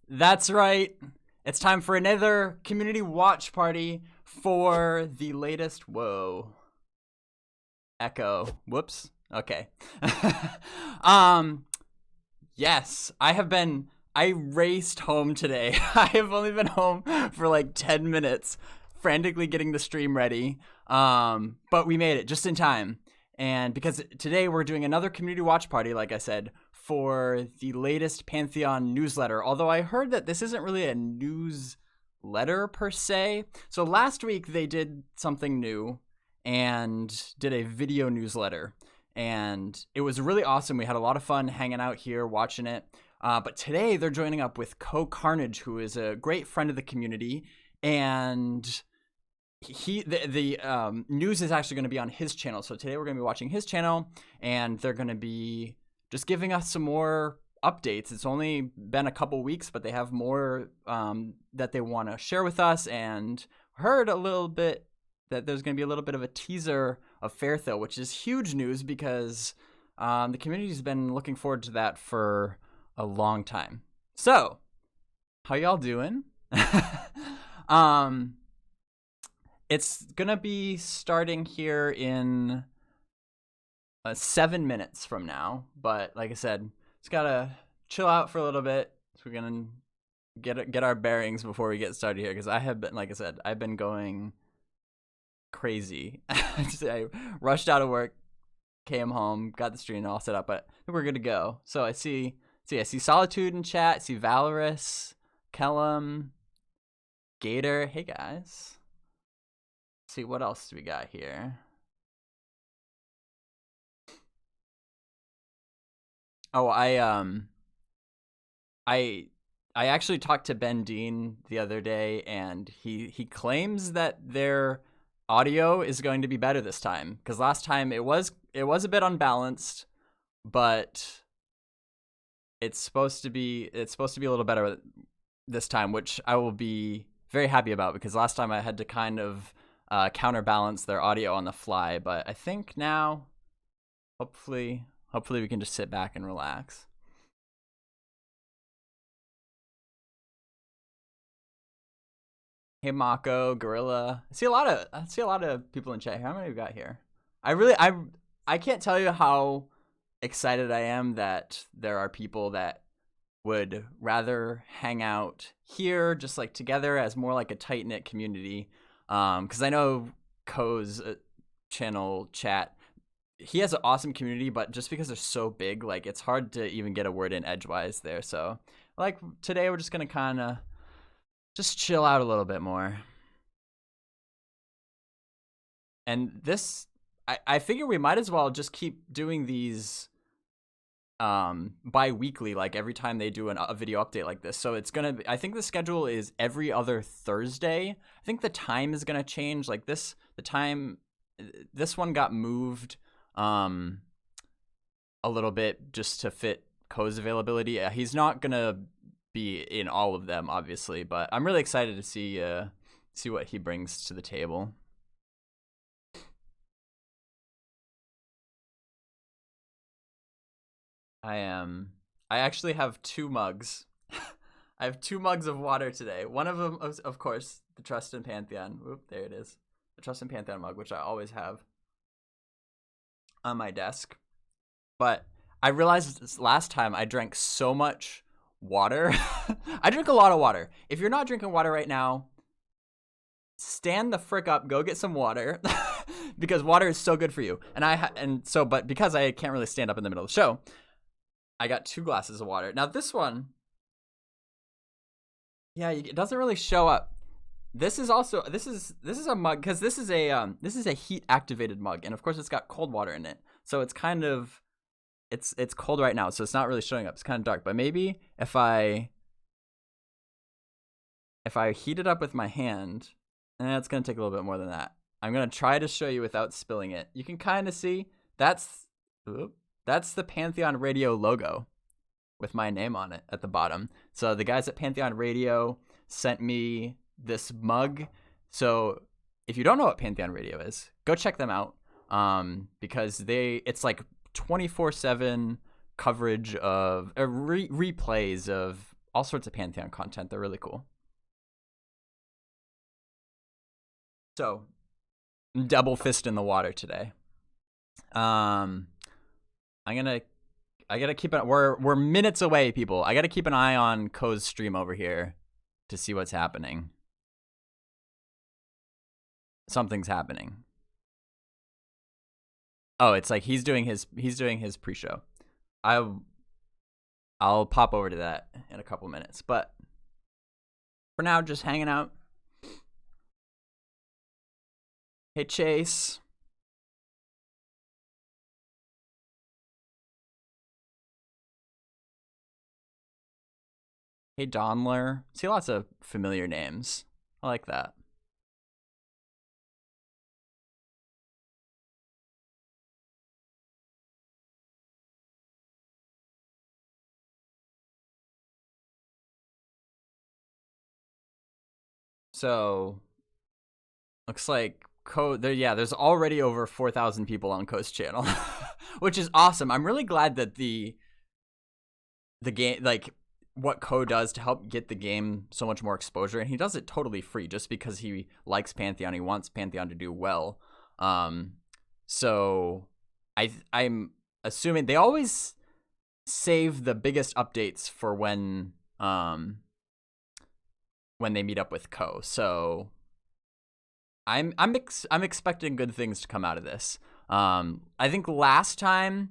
That's right. It's time for another community watch party for the latest. Whoa. Echo. Whoops. Okay. um. Yes, I raced home today. I have only been home for like 10 minutes, frantically getting the stream ready. But we made it just in time. And because today we're doing another community watch party, like I said, for the latest Pantheon newsletter. Although I heard that this isn't really a newsletter per se. So last week they did something new and did a video newsletter. And it was really awesome. We had a lot of fun hanging out here, watching it. But today they're joining up with CohhCarnage, who is a great friend of the community. And the news is actually going to be on his channel. So today we're going to be watching his channel, and they're going to be just giving us some more updates. It's only been a couple weeks, but they have more that they want to share with us, and heard a little bit that there's going to be a little bit of a teaser of Faerthale, which is huge news because the community's been looking forward to that for a long time. So, how y'all doing? It's going to be starting here in 7 minutes from now, but like I said, just got to chill out for a little bit. So we're going to get our bearings before we get started here, because I have been, like I said, I've been going crazy. I rushed out of work, came home, got the stream all set up, but I think we're good to go. So I see Solitude in chat, I see Valorous, Kelem, Gator. Hey guys. Let's see, what else do we got here? Oh, I actually talked to Ben Dean the other day, and he claims that their audio is going to be better this time, because last time it was a bit unbalanced, but it's supposed to be a little better this time, which I will be very happy about, because last time I had to kind of counterbalance their audio on the fly. But I think now, hopefully we can just sit back and relax. Hey Mako, Gorilla. I see a lot of people in chat. How many we got here? I can't tell you how excited I am that there are people that would rather hang out here just like together as more like a tight-knit community. Because I know Cohh's channel chat, he has an awesome community, but just because they're so big, like it's hard to even get a word in edgewise there. So like today we're just gonna kind of just chill out a little bit more. And this, I figure we might as well just keep doing these bi-weekly, like every time they do a video update like this. So it's gonna be, I think the schedule is every other Thursday. I think the time is gonna change. Like this one got moved a little bit just to fit Cohh's availability. He's not gonna be in all of them, obviously, but I'm really excited to see what he brings to the table. I actually have 2 mugs. I have 2 mugs of water today. One of them, of course, the Trust in Pantheon. Oop, there it is. The Trust in Pantheon mug, which I always have on my desk. But I realized this last time I drank so much water. I drink a lot of water. If you're not drinking water right now, stand the frick up, go get some water, because water is so good for you. But because I can't really stand up in the middle of the show, I got 2 glasses of water. Now this one, yeah, it doesn't really show up. This is a mug, because this is a heat activated mug, and of course it's got cold water in it. So it's kind of, it's cold right now, so it's not really showing up. It's kind of dark. But maybe if I heat it up with my hand, it's gonna take a little bit more than that. I'm gonna try to show you without spilling it. You can kind of see that's the Pantheon Radio logo with my name on it at the bottom. So the guys at Pantheon Radio sent me this mug. So if you don't know what Pantheon Radio is, go check them out, because it's like 24/7 coverage of replays of all sorts of Pantheon content. They're really cool. So, double fist in the water today. I gotta keep it. We're minutes away, people. I gotta keep an eye on Cohh's stream over here to see what's happening. Something's happening. Oh, it's like he's doing his pre-show. I'll pop over to that in a couple minutes, but for now, just hanging out. Hey, Chase. Hey, Donler. See lots of familiar names. I like that. So, looks like Cohh, there's already over 4,000 people on Cohh's channel, which is awesome. I'm really glad that the game, like, what Cohh does to help get the game so much more exposure, and he does it totally free just because he likes Pantheon. He wants Pantheon to do well. So I'm assuming they always save the biggest updates for when they meet up with Cohh. So I'm expecting good things to come out of this. I think last time,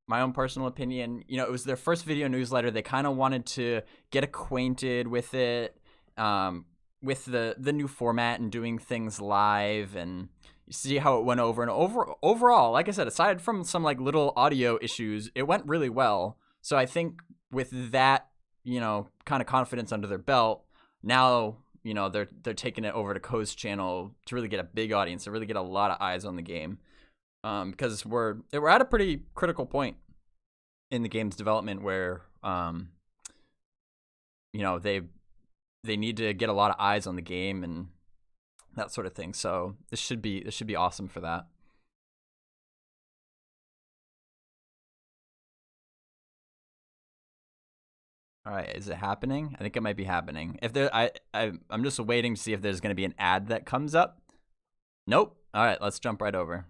my own personal opinion, you know, it was their first video newsletter. They kind of wanted to get acquainted with it, with the new format and doing things live and see how it went over. And overall, like I said, aside from some like little audio issues, it went really well. So I think with that, you know, kind of confidence under their belt, now, you know, they're taking it over to Cohh's channel to really get a big audience, to really get a lot of eyes on the game. Because we're at a pretty critical point in the game's development where, you know, they need to get a lot of eyes on the game and that sort of thing. So this should be awesome for that. All right, is it happening? I think it might be happening. If there, I'm just waiting to see if there's going to be an ad that comes up. Nope. All right, let's jump right over.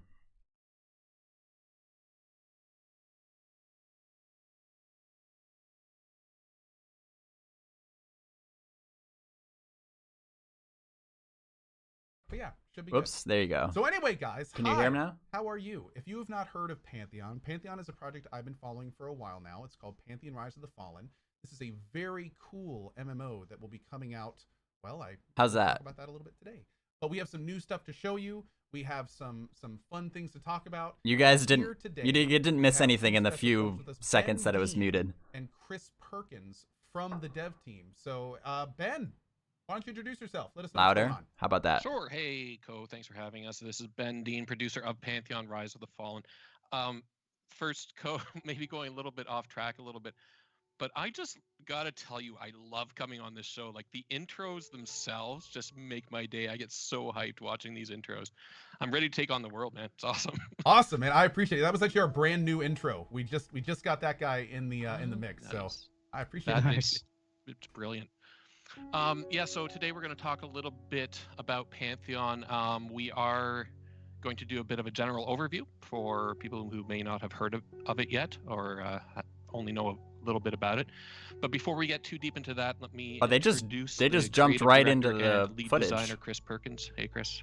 But yeah, should be Whoops, good. There you go. So anyway, guys, can you hear him now? How are you? If you have not heard of Pantheon, Pantheon is a project I've been following for a while now. It's called Pantheon Rise of the Fallen. This is a very cool MMO that will be coming out. Well, how's that? Talk about that a little bit today. But we have some new stuff to show you. We have some fun things to talk about. You guys didn't miss anything in the few seconds that it was muted. And Chris Perkins from the dev team. So Ben, why don't you introduce yourself? Let us know louder. What's going on. How about that? Sure. Hey, Cohh, thanks for having us. This is Ben Dean, producer of Pantheon Rise of the Fallen. First, Cohh, maybe going a little bit off track a little bit, but I just gotta tell you, I love coming on this show. Like, the intros themselves just make my day. I get so hyped watching these intros. I'm ready to take on the world, man. It's awesome. Awesome, man. I appreciate it. That was actually our brand new intro. We just got that guy in the mix. Nice. So I appreciate that. it. It's brilliant. Yeah, so today we're going to talk a little bit about Pantheon. We are going to do a bit of a general overview for people who may not have heard of it yet, or only know a little bit about it. But before we get too deep into that, let me they just jumped right into the lead footage. Designer Chris Perkins. Hey, Chris.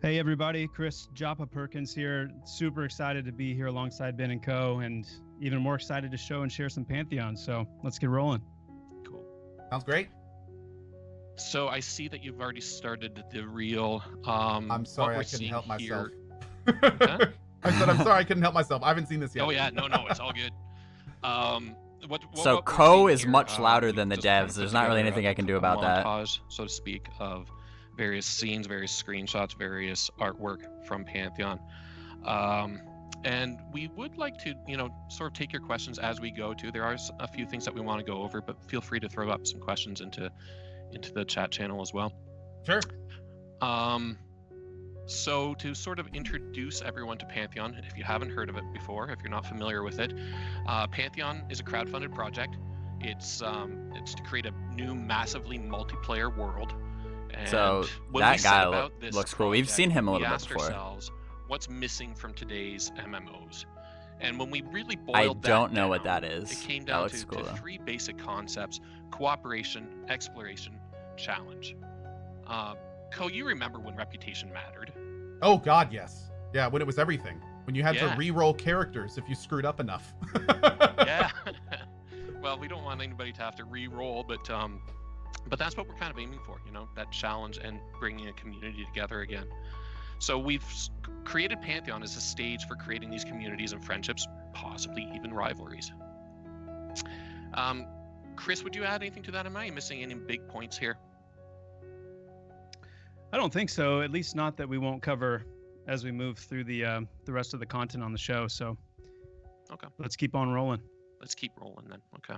Hey everybody, Chris Joppa Perkins here. Super excited to be here alongside Ben and Cohh, and even more excited to show and share some Pantheon. So let's get rolling. Cool. Sounds great. So I see that you've already started the reel. I'm sorry, I couldn't help myself. Huh? I said I'm sorry, I couldn't help myself. I haven't seen this yet. Oh yeah, no, it's all good. So Cohh is much louder than the devs. There's not really anything I can do about that. Montage, so to speak, of various scenes, various screenshots, various artwork from Pantheon. And we would like to, sort of take your questions as we go too. There are a few things that we want to go over, but feel free to throw up some questions into the chat channel as well. Sure. So to sort of introduce everyone to Pantheon, if you haven't heard of it before, if you're not familiar with it, Pantheon is a crowdfunded project. It's to create a new massively multiplayer world. And So when that we set guy about this looks cool. We've project, seen him a we little bit asked before. ourselves, what's missing from today's MMOs? And when we really I boiled don't that know down, what that is. it came That down looks to, cool, though. three basic concepts: cooperation, exploration, challenge. Cohh, you remember when reputation mattered? Oh God, yes. Yeah, when it was everything. When you had to Yeah. re-roll characters if you screwed up enough. Yeah. Well, we don't want anybody to have to re-roll, but that's what we're kind of aiming for, you know, that challenge and bringing a community together again. So we've created Pantheon as a stage for creating these communities and friendships, possibly even rivalries. Chris, would you add anything to that? Am I missing any big points here? I don't think so. At least not that we won't cover as we move through the rest of the content on the show. So, Okay. let's keep on rolling. Let's keep rolling then. Okay.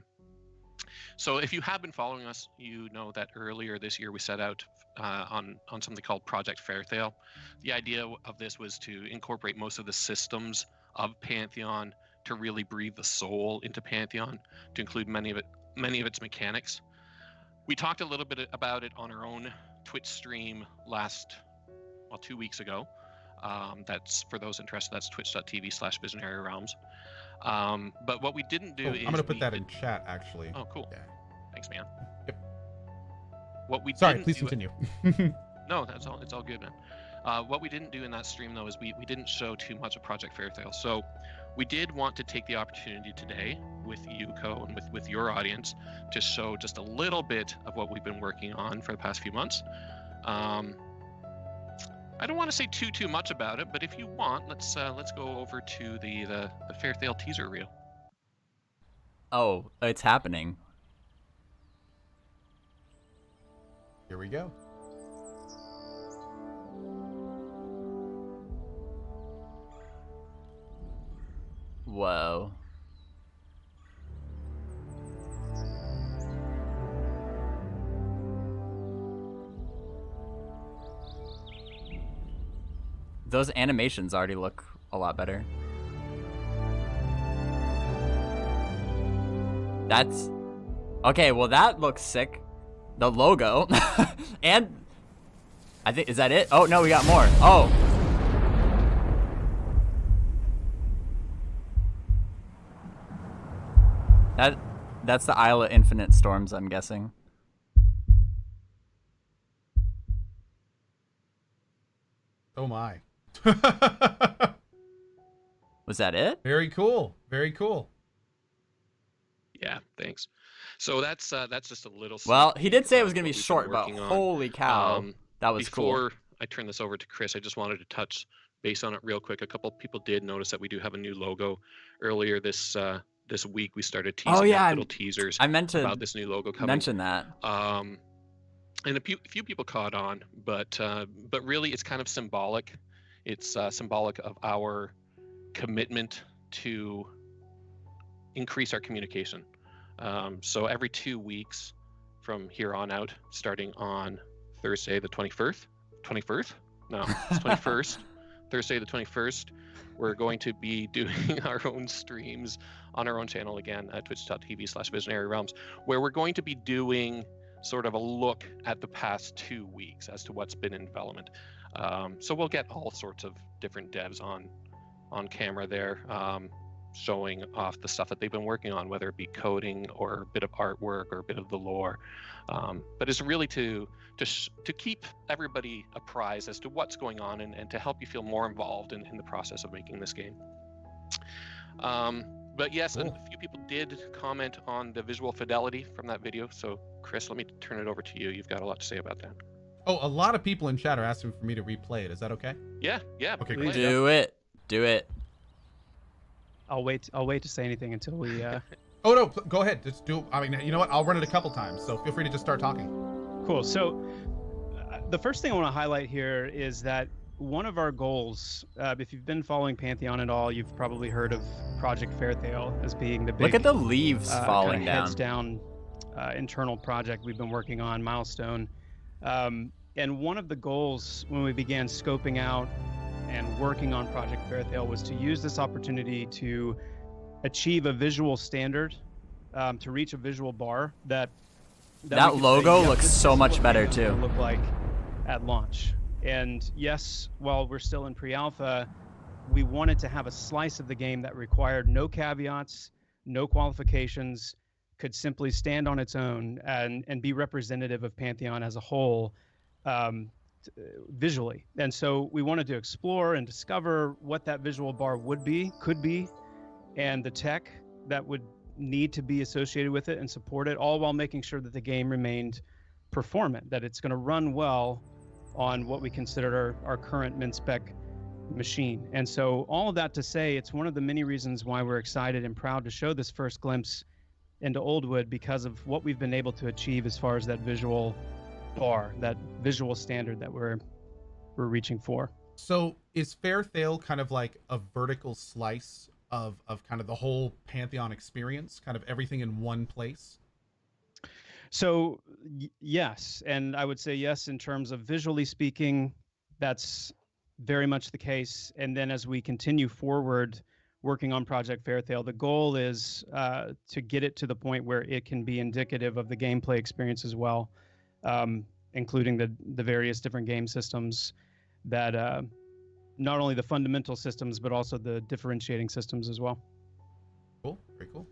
So if you have been following us, you know that earlier this year we set out on something called Project Faerthale. The idea of this was to incorporate most of the systems of Pantheon, to really breathe the soul into Pantheon, to include many of its mechanics. We talked a little bit about it on our own Twitch stream 2 weeks ago. That's, for those interested, that's twitch.tv/visionary realms. But what we didn't do is I'm gonna put that in chat, actually. Oh, cool. Yeah. Thanks, man. Yep. What we Sorry, didn't please do- continue. No, that's all. It's all good, man. What we didn't do in that stream, though, is we didn't show too much of Project Faerthale. So we did want to take the opportunity today with you, Cohh, and with your audience, to show just a little bit of what we've been working on for the past few months. I don't want to say too much about it, but if you want, let's go over to the Faerthale teaser reel. Oh, it's happening. Here we go. Whoa. Those animations already look a lot better. That's okay. Well, that looks sick. The logo and I think, is that it? Oh no, we got more. Oh. That's the Isle of Infinite Storms, I'm guessing. Oh my. Was that it? Very cool. Very cool. Yeah, thanks. So that's just a little. Well, sneak he did peek say it of was gonna be what we've been short, but working on. holy cow, that was cool. Before I turn this over to Chris, I just wanted to touch base on it real quick. A couple people did notice that we do have a new logo. Earlier this week, we started teasing out little teasers I meant to about this new logo coming. mention that. And a few people caught on, but really it's kind of symbolic. It's symbolic of our commitment to increase our communication. So every 2 weeks from here on out, starting on Thursday the 21st? No, it's 21st. Thursday the 21st, we're going to be doing our own streams on our own channel again at twitch.tv/visionary realms, where we're going to be doing sort of a look at the past 2 weeks as to what's been in development. So we'll get all sorts of different devs on camera there, showing off the stuff that they've been working on, whether it be coding or a bit of artwork or a bit of the lore. But it's really to keep everybody apprised as to what's going on and to help you feel more involved in the process of making this game. But yes, Cool. and a few people did comment on the visual fidelity from that video. So Chris, let me turn it over to you. You've got a lot to say about that. Oh, a lot of people in chat are asking for me to replay it. Is that okay? Yeah. Okay, play great. it. Do it. I'll wait to say anything until we. Oh no, go ahead. Just do. I mean, you know what? I'll run it a couple times, so feel free to just start talking. Cool. So, the first thing I want to highlight here is that one of our goals, if you've been following Pantheon at all, you've probably heard of Project Faerthale as being the big. Look at the leaves falling kinda down. heads down internal project we've been working on, milestone. And one of the goals when we began scoping out and working on Project Faerthale was to use this opportunity to achieve a visual standard to reach a visual bar that That we could logo say, looks this so is much what better, Pantheon's gonna too. Look like at launch. And yes, while we're still in pre-alpha, we wanted to have a slice of the game that required no caveats, no qualifications, could simply stand on its own and be representative of Pantheon as a whole, visually. And so we wanted to explore and discover what that visual bar could be, and the tech that would need to be associated with it and support it, all while making sure that the game remained performant, that it's going to run well on what we consider our current min-spec machine. And so all of that to say, it's one of the many reasons why we're excited and proud to show this first glimpse into Oldwood, because of what we've been able to achieve as far as that visual bar, that visual standard that we're reaching for. So is Faerthale kind of like a vertical slice of kind of the whole Pantheon experience, kind of everything in one place? So yes, and I would say yes in terms of visually speaking, that's very much the case. And then as we continue forward working on Project Faerthale, the goal is to get it to the point where it can be indicative of the gameplay experience as well, including the various different game systems that not only the fundamental systems, but also the differentiating systems as well. Cool, very cool.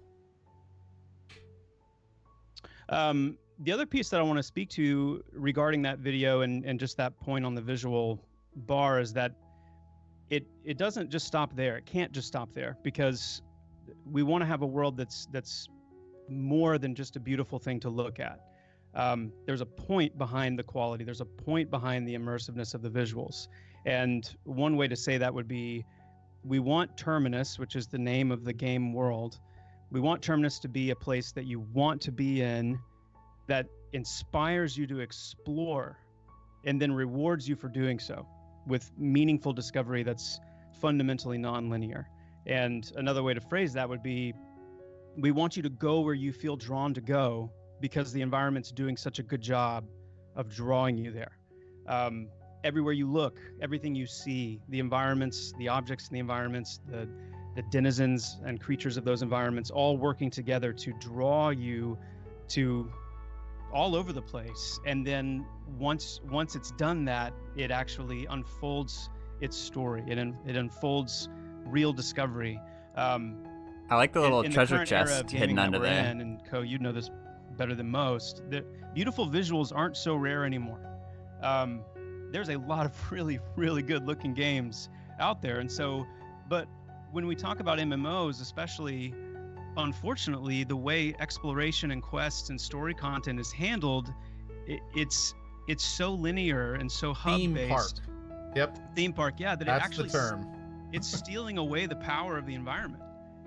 The other piece that I want to speak to regarding that video and just that point on the visual bar is that it doesn't just stop there. It can't just stop there, because we want to have a world that's more than just a beautiful thing to look at. There's a point behind the quality. There's a point behind the immersiveness of the visuals. And one way to say that would be, we want Terminus, which is the name of the game world, we want Terminus to be a place that you want to be in, that inspires you to explore, and then rewards you for doing so with meaningful discovery that's fundamentally non-linear. And another way to phrase that would be, we want you to go where you feel drawn to go, because the environment's doing such a good job of drawing you there. Everywhere you look, everything you see, the environments, the objects in the environments, the denizens and creatures of those environments, all working together to draw you to all over the place. And then once it's done that, it actually unfolds its story. It unfolds real discovery. I like the little in treasure the current era of chest gaming hidden that under we're there. in, and Cohh, you know this better than most, the beautiful visuals aren't so rare anymore. There's a lot of really, really good looking games out there. And so, but when we talk about MMOs, especially, unfortunately, the way exploration and quests and story content is handled, it's so linear and so hub-based. Theme park. Yep. Theme park, yeah, that That's it actually the term. it's stealing away the power of the environment,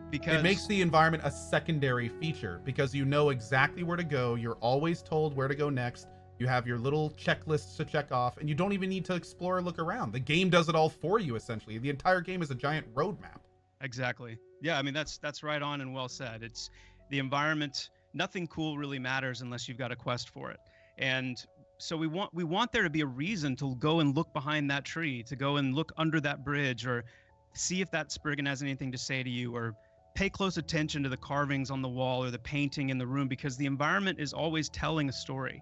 because It makes the environment a secondary feature, because you know exactly where to go. You're always told where to go next. You have your little checklists to check off, and you don't even need to explore or look around. The game does it all for you, essentially. The entire game is a giant roadmap. Exactly. Yeah, I mean, that's right on and well said. It's the environment. Nothing cool really matters unless you've got a quest for it. And so we want there to be a reason to go and look behind that tree, to go and look under that bridge, or see if that Spriggan has anything to say to you, or pay close attention to the carvings on the wall or the painting in the room, because the environment is always telling a story.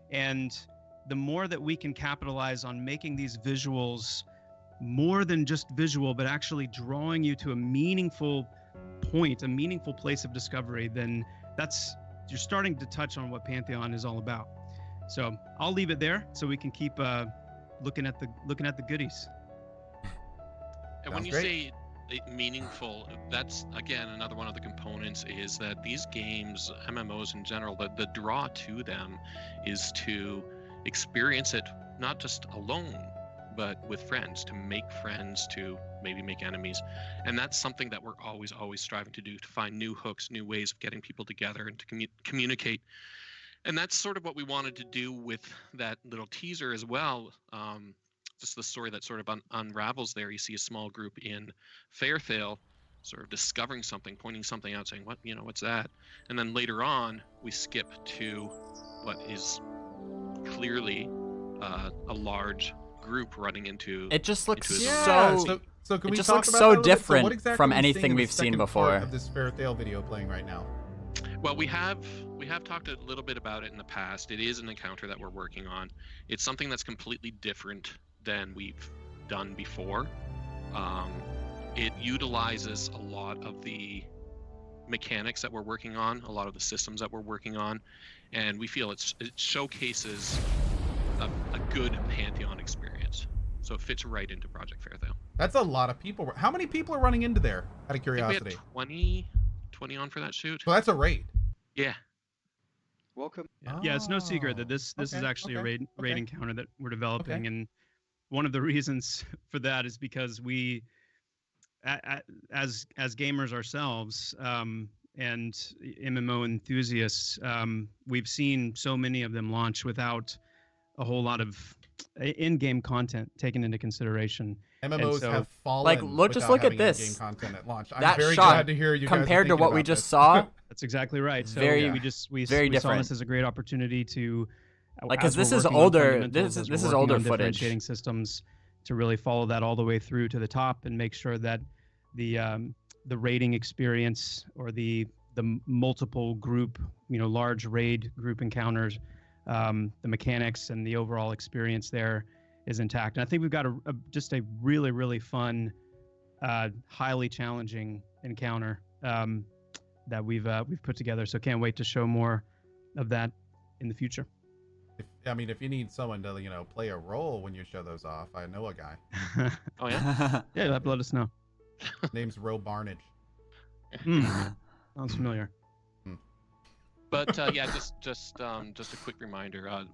And the more that we can capitalize on making these visuals more than just visual, but actually drawing you to a meaningful point, a meaningful place of discovery, then you're starting to touch on what Pantheon is all about. So I'll leave it there so we can keep looking at the goodies. And when Sounds you great. say meaningful, that's again another one of the components, is that these games, MMOs in general, the draw to them is to experience it not just alone, but with friends, to make friends, to maybe make enemies. And that's something that we're always striving to do, to find new hooks, new ways of getting people together and to communicate. And that's sort of what we wanted to do with that little teaser as well. Just the story that sort of unravels there. You see a small group in Faerthale sort of discovering something, pointing something out, saying, what's that? And then later on, we skip to what is clearly a large group running into. It just looks into his so. So can it we just talk looks about so that a little bit? different what exactly from are we seeing anything in the we've seen second before. part of this Faerthale video playing right now? Well, we have talked a little bit about it in the past. It is an encounter that we're working on. It's something that's completely different than we've done before. It utilizes a lot of the mechanics that we're working on, a lot of the systems that we're working on, and we feel it showcases a good Pantheon experience. So it fits right into Project Faerthale. That's a lot of people. How many people are running into there, out of I think curiosity? we had 20 on for that shoot. So that's a raid. Yeah. Welcome. Yeah, it's no secret Oh, that this is okay, actually a okay, raid okay. encounter that we're developing, and one of the reasons for that is because we, as gamers ourselves, and MMO enthusiasts, we've seen so many of them launch without a whole lot of in-game content taken into consideration. MMOs so, have fallen. like, just look at having this. in-game content at launch. I'm That very shot, glad to hear you guys are compared to thinking what we about just this. saw, That's exactly right. So Very- we very saw different. this as a great opportunity to, Like, 'cause as we're this is working on older- fundamentals, this as is we're working older on footage. differentiating systems, to really follow that all the way through to the top and make sure that the raiding experience, or the multiple group, large raid group encounters, the mechanics and the overall experience there is intact. And I think we've got just a really, really fun, highly challenging encounter that we've put together. So can't wait to show more of that in the future. If you need someone to, play a role when you show those off, I know a guy. Oh yeah. Yeah, you'll have to let us know. Name's Ro Barnage. Sounds familiar. But yeah, just a quick reminder.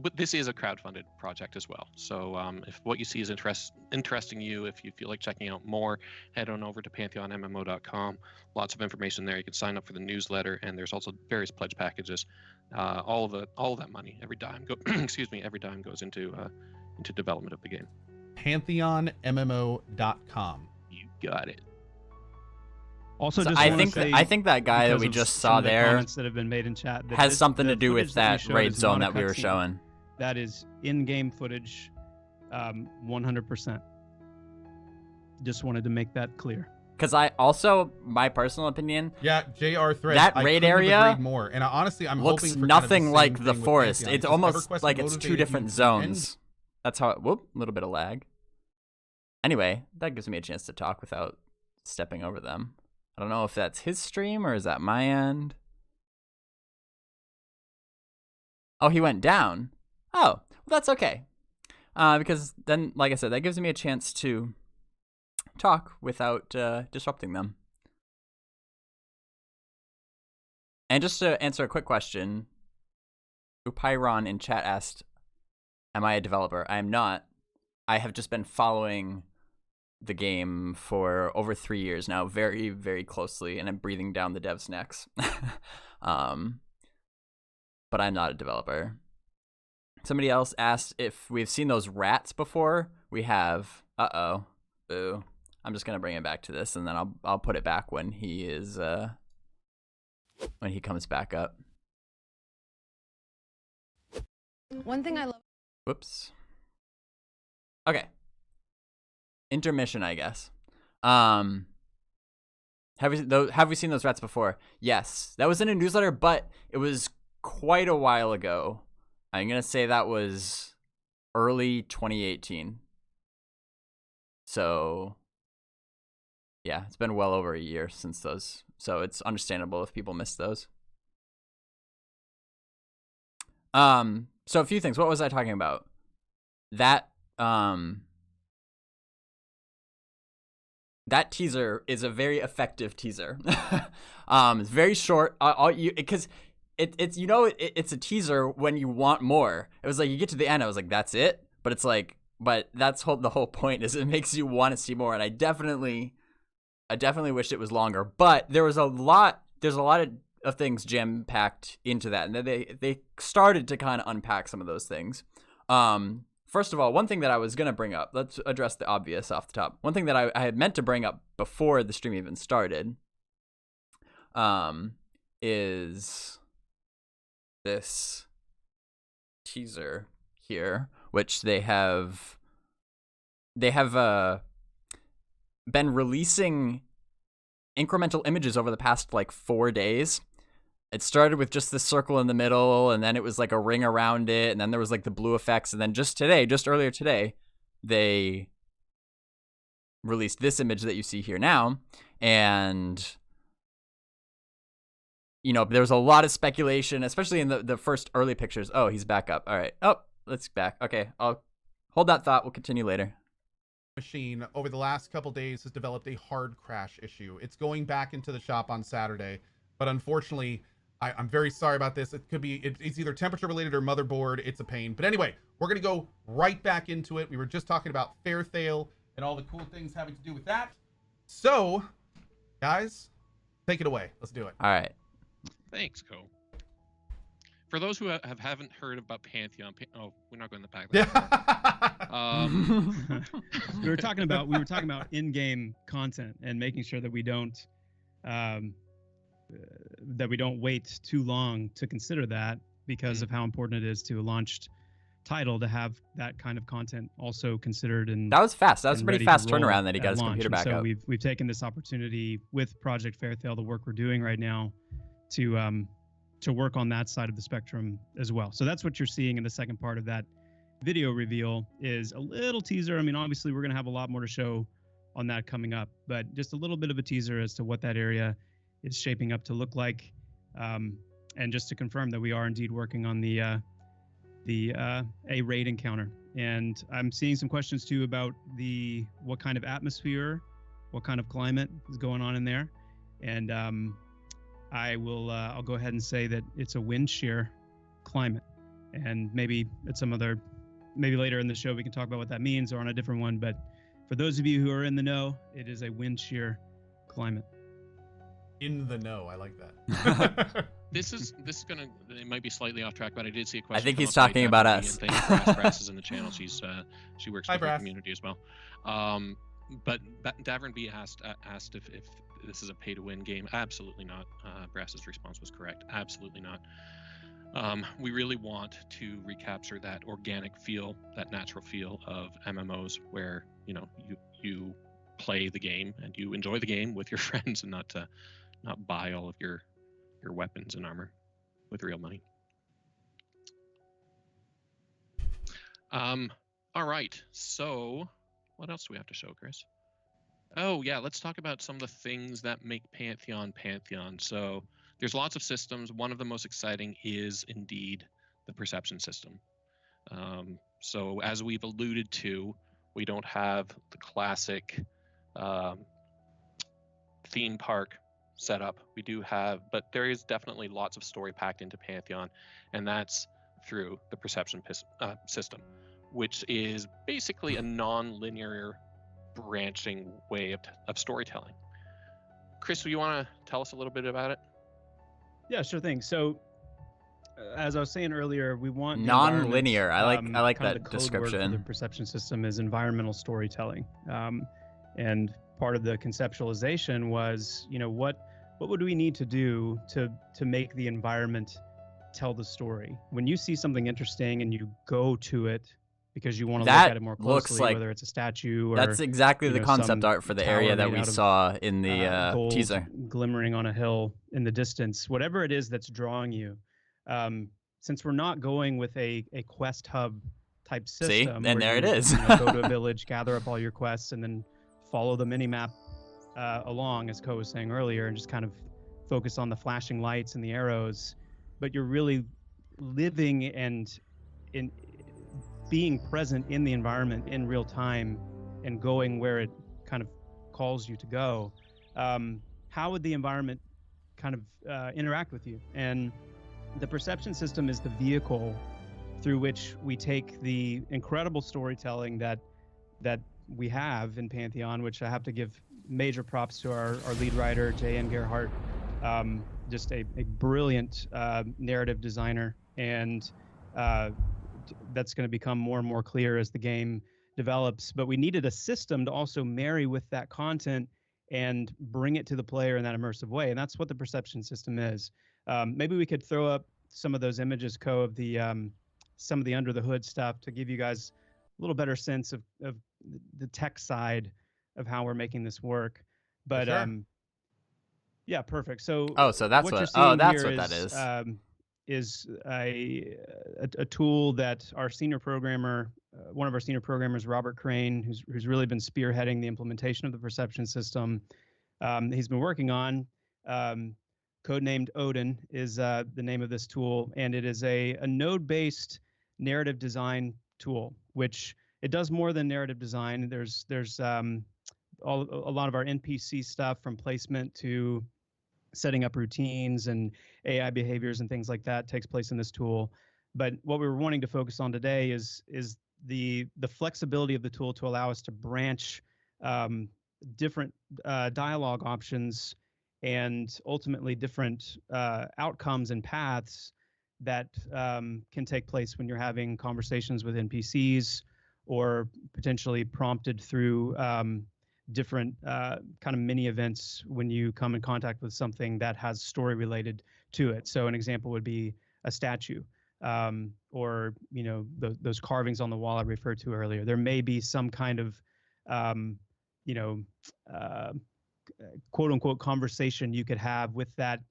But this is a crowdfunded project as well. So if what you see is interesting you, if you feel like checking out more, head on over to PantheonMMO.com. Lots of information there. You can sign up for the newsletter, and there's also various pledge packages. All of that money, every dime goes into development of the game. PantheonMMO.com. You got it. Also, So just I wanna think say, I think that guy that because we of just some saw of the there comments that have been made in chat, that has something the to do with footage that we that showed raid is zone not a that we were cutscene. showing. That is in-game footage, 100%. Just wanted to make that clear. Because my personal opinion, Yeah, JR Thread. That I raid couldn't have area agreed more. And honestly, I'm looks hoping for nothing kind of like same the thing with forest. Pantheon. It's Just almost EverQuest like it's two motivated different you to end. zones. That's how. A little bit of lag. Anyway, that gives me a chance to talk without stepping over them. I don't know if that's his stream or is that my end. Oh, he went down. Oh, well, that's okay. Because then, like I said, that gives me a chance to talk without disrupting them. And just to answer a quick question, Upyron in chat asked, am I a developer? I am not. I have just been following the game for over 3 years now, very, very closely, and I'm breathing down the devs' necks. But I'm not a developer. Somebody else asked if we've seen those rats before. We have. Uh-oh. Boo. I'm just gonna bring it back to this, and then I'll put it back when he is when he comes back up. One thing I love. Whoops. Okay. Intermission, I guess. Have we seen those rats before? Yes. That was in a newsletter, but it was quite a while ago. I'm gonna say that was early 2018. So yeah, it's been well over a year since those. So it's understandable if people missed those. So a few things. What was I talking about? That that teaser is a very effective teaser. It's very short. Because it's it's a teaser when you want more. It was like you get to the end, I was like, that's it. But it's like, that's the whole point is it makes you want to see more. And I definitely wished it was longer. But there's a lot of things jam packed into that, and they started to kind of unpack some of those things. First of all, one thing that I was gonna bring up, let's address the obvious off the top. One thing that I had meant to bring up before the stream even started, is this teaser here, which they have been releasing incremental images over the past like 4 days. it started with just this circle in the middle, and then it was like a ring around it, and then there was like the blue effects, and then just earlier today, they released this image that you see here now, and you know, there's a lot of speculation, especially in the first early pictures. Oh, he's back up. All right. Oh, let's back. Okay, I'll hold that thought. We'll continue later. Machine over the last couple days has developed a hard crash issue. It's going back into the shop on Saturday, but unfortunately, I'm very sorry about this. It could be, it's either temperature related or motherboard. It's a pain. But anyway, we're going to go right back into it. We were just talking about Faerthale and all the cool things having to do with that. So, guys, take it away. Let's do it. All right. Thanks, Cohh. For those who haven't heard about Pantheon, we're not going to back. We were talking about in-game content and making sure that we don't wait too long to consider that, because of how important it is to a launched title to have that kind of content also considered. And that was fast. That was a pretty fast ready to roll turnaround that he got his launch. computer And back so up. We've taken this opportunity with Project Faerthale, the work we're doing right now, to work on that side of the spectrum as well. So that's what you're seeing in the second part of that video reveal, is a little teaser. I mean, obviously we're going to have a lot more to show on that coming up, but just a little bit of a teaser as to what that area is shaping up to look like. And just to confirm that we are indeed working on a raid encounter. And I'm seeing some questions too about what kind of atmosphere, what kind of climate is going on in there. And I'll go ahead and say that it's a wind shear climate. And maybe later in the show we can talk about what that means, or on a different one. But for those of you who are in the know, it is a wind shear climate. In the know, I like that. This is gonna. It might be slightly off track, but I did see a question. I think come he's up by talking about Davern B, us. And thank you, Brass is in the channel. She works Hi, with the Brass. community as well. But Davern B asked if this is a pay-to-win game. Absolutely not. Brass's response was correct. Absolutely not. We really want to recapture that organic feel, that natural feel of MMOs, where you play the game and you enjoy the game with your friends, and not buy all of your weapons and armor with real money. All right. So, what else do we have to show, Chris? Oh yeah, let's talk about some of the things that make Pantheon Pantheon. So there's lots of systems. One of the most exciting is indeed the perception system. So as we've alluded to, we don't have the classic theme park setup. We do have, but there is definitely lots of story packed into Pantheon, and that's through the perception system, which is basically a non-linear branching way of storytelling. Chris, do you want to tell us a little bit about it? Yeah, sure thing. So, as I was saying earlier, we want non-linear. I like kind that of the code word for description. the perception system is environmental storytelling, and part of the conceptualization was, what would we need to do to make the environment tell the story? When you see something interesting and you go to it because you want to look at it more closely, looks like, whether it's a statue or that's exactly the concept art for the area that we saw in the gold teaser. Glimmering on a hill in the distance, whatever it is that's drawing you. Since we're not going with a quest hub type system, see, and there it is. Go to a village, gather up all your quests, and then follow the mini map along, as Cohh was saying earlier, and just kind of focus on the flashing lights and the arrows. But you're really living and being present in the environment in real time and going where it kind of calls you to go. How would the environment kind of interact with you? And the perception system is the vehicle through which we take the incredible storytelling that we have in Pantheon, which I have to give major props to our lead writer, J.M. Gerhardt, just a brilliant narrative designer, and that's going to become more and more clear as the game develops. But we needed a system to also marry with that content and bring it to the player in that immersive way, and that's what the perception system is. Maybe we could throw up some of those images, Cohh, of the some of the under the hood stuff to give you guys a little better sense of the tech side of how we're making this work. But sure. Yeah, perfect. So Oh, so that's what you're what. seeing Oh, that's here what that is. is a tool that our senior programmer, one of our senior programmers, Robert Crane, who's really been spearheading the implementation of the perception system, he's been working on. Codenamed Odin is the name of this tool, and it is a node-based narrative design tool, which it does more than narrative design. There's a lot of our NPC stuff, from placement to setting up routines and AI behaviors and things like that, takes place in this tool. But what we were wanting to focus on today is the flexibility of the tool to allow us to branch different dialogue options and ultimately different outcomes and paths that can take place when you're having conversations with NPCs, or potentially prompted through different kind of mini events when you come in contact with something that has story related to it. So an example would be a statue, or those carvings on the wall I referred to earlier. There may be some kind of quote unquote conversation you could have with that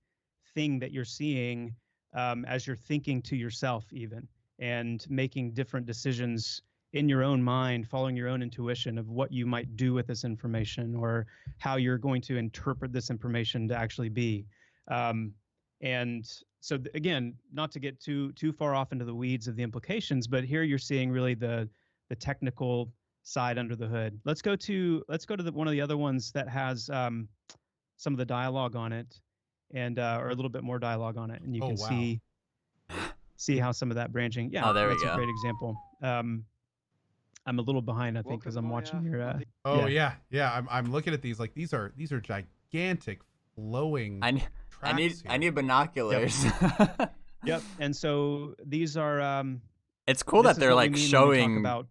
thing that you're seeing, as you're thinking to yourself even, and making different decisions in your own mind, following your own intuition of what you might do with this information, or how you're going to interpret this information to actually be. And so again, not to get too far off into the weeds of the implications, but here you're seeing really the technical side under the hood. Let's go to one of the other ones that has some of the dialogue on it, and or a little bit more dialogue on it, and you can see how some of that branching. Yeah, Oh, there we that's go. a great example. I'm a little behind, I think, because I'm watching your. Oh yeah. I'm looking at these. Like these are gigantic flowing. I need binoculars. Yep. And so these are. It's cool that they're like showing about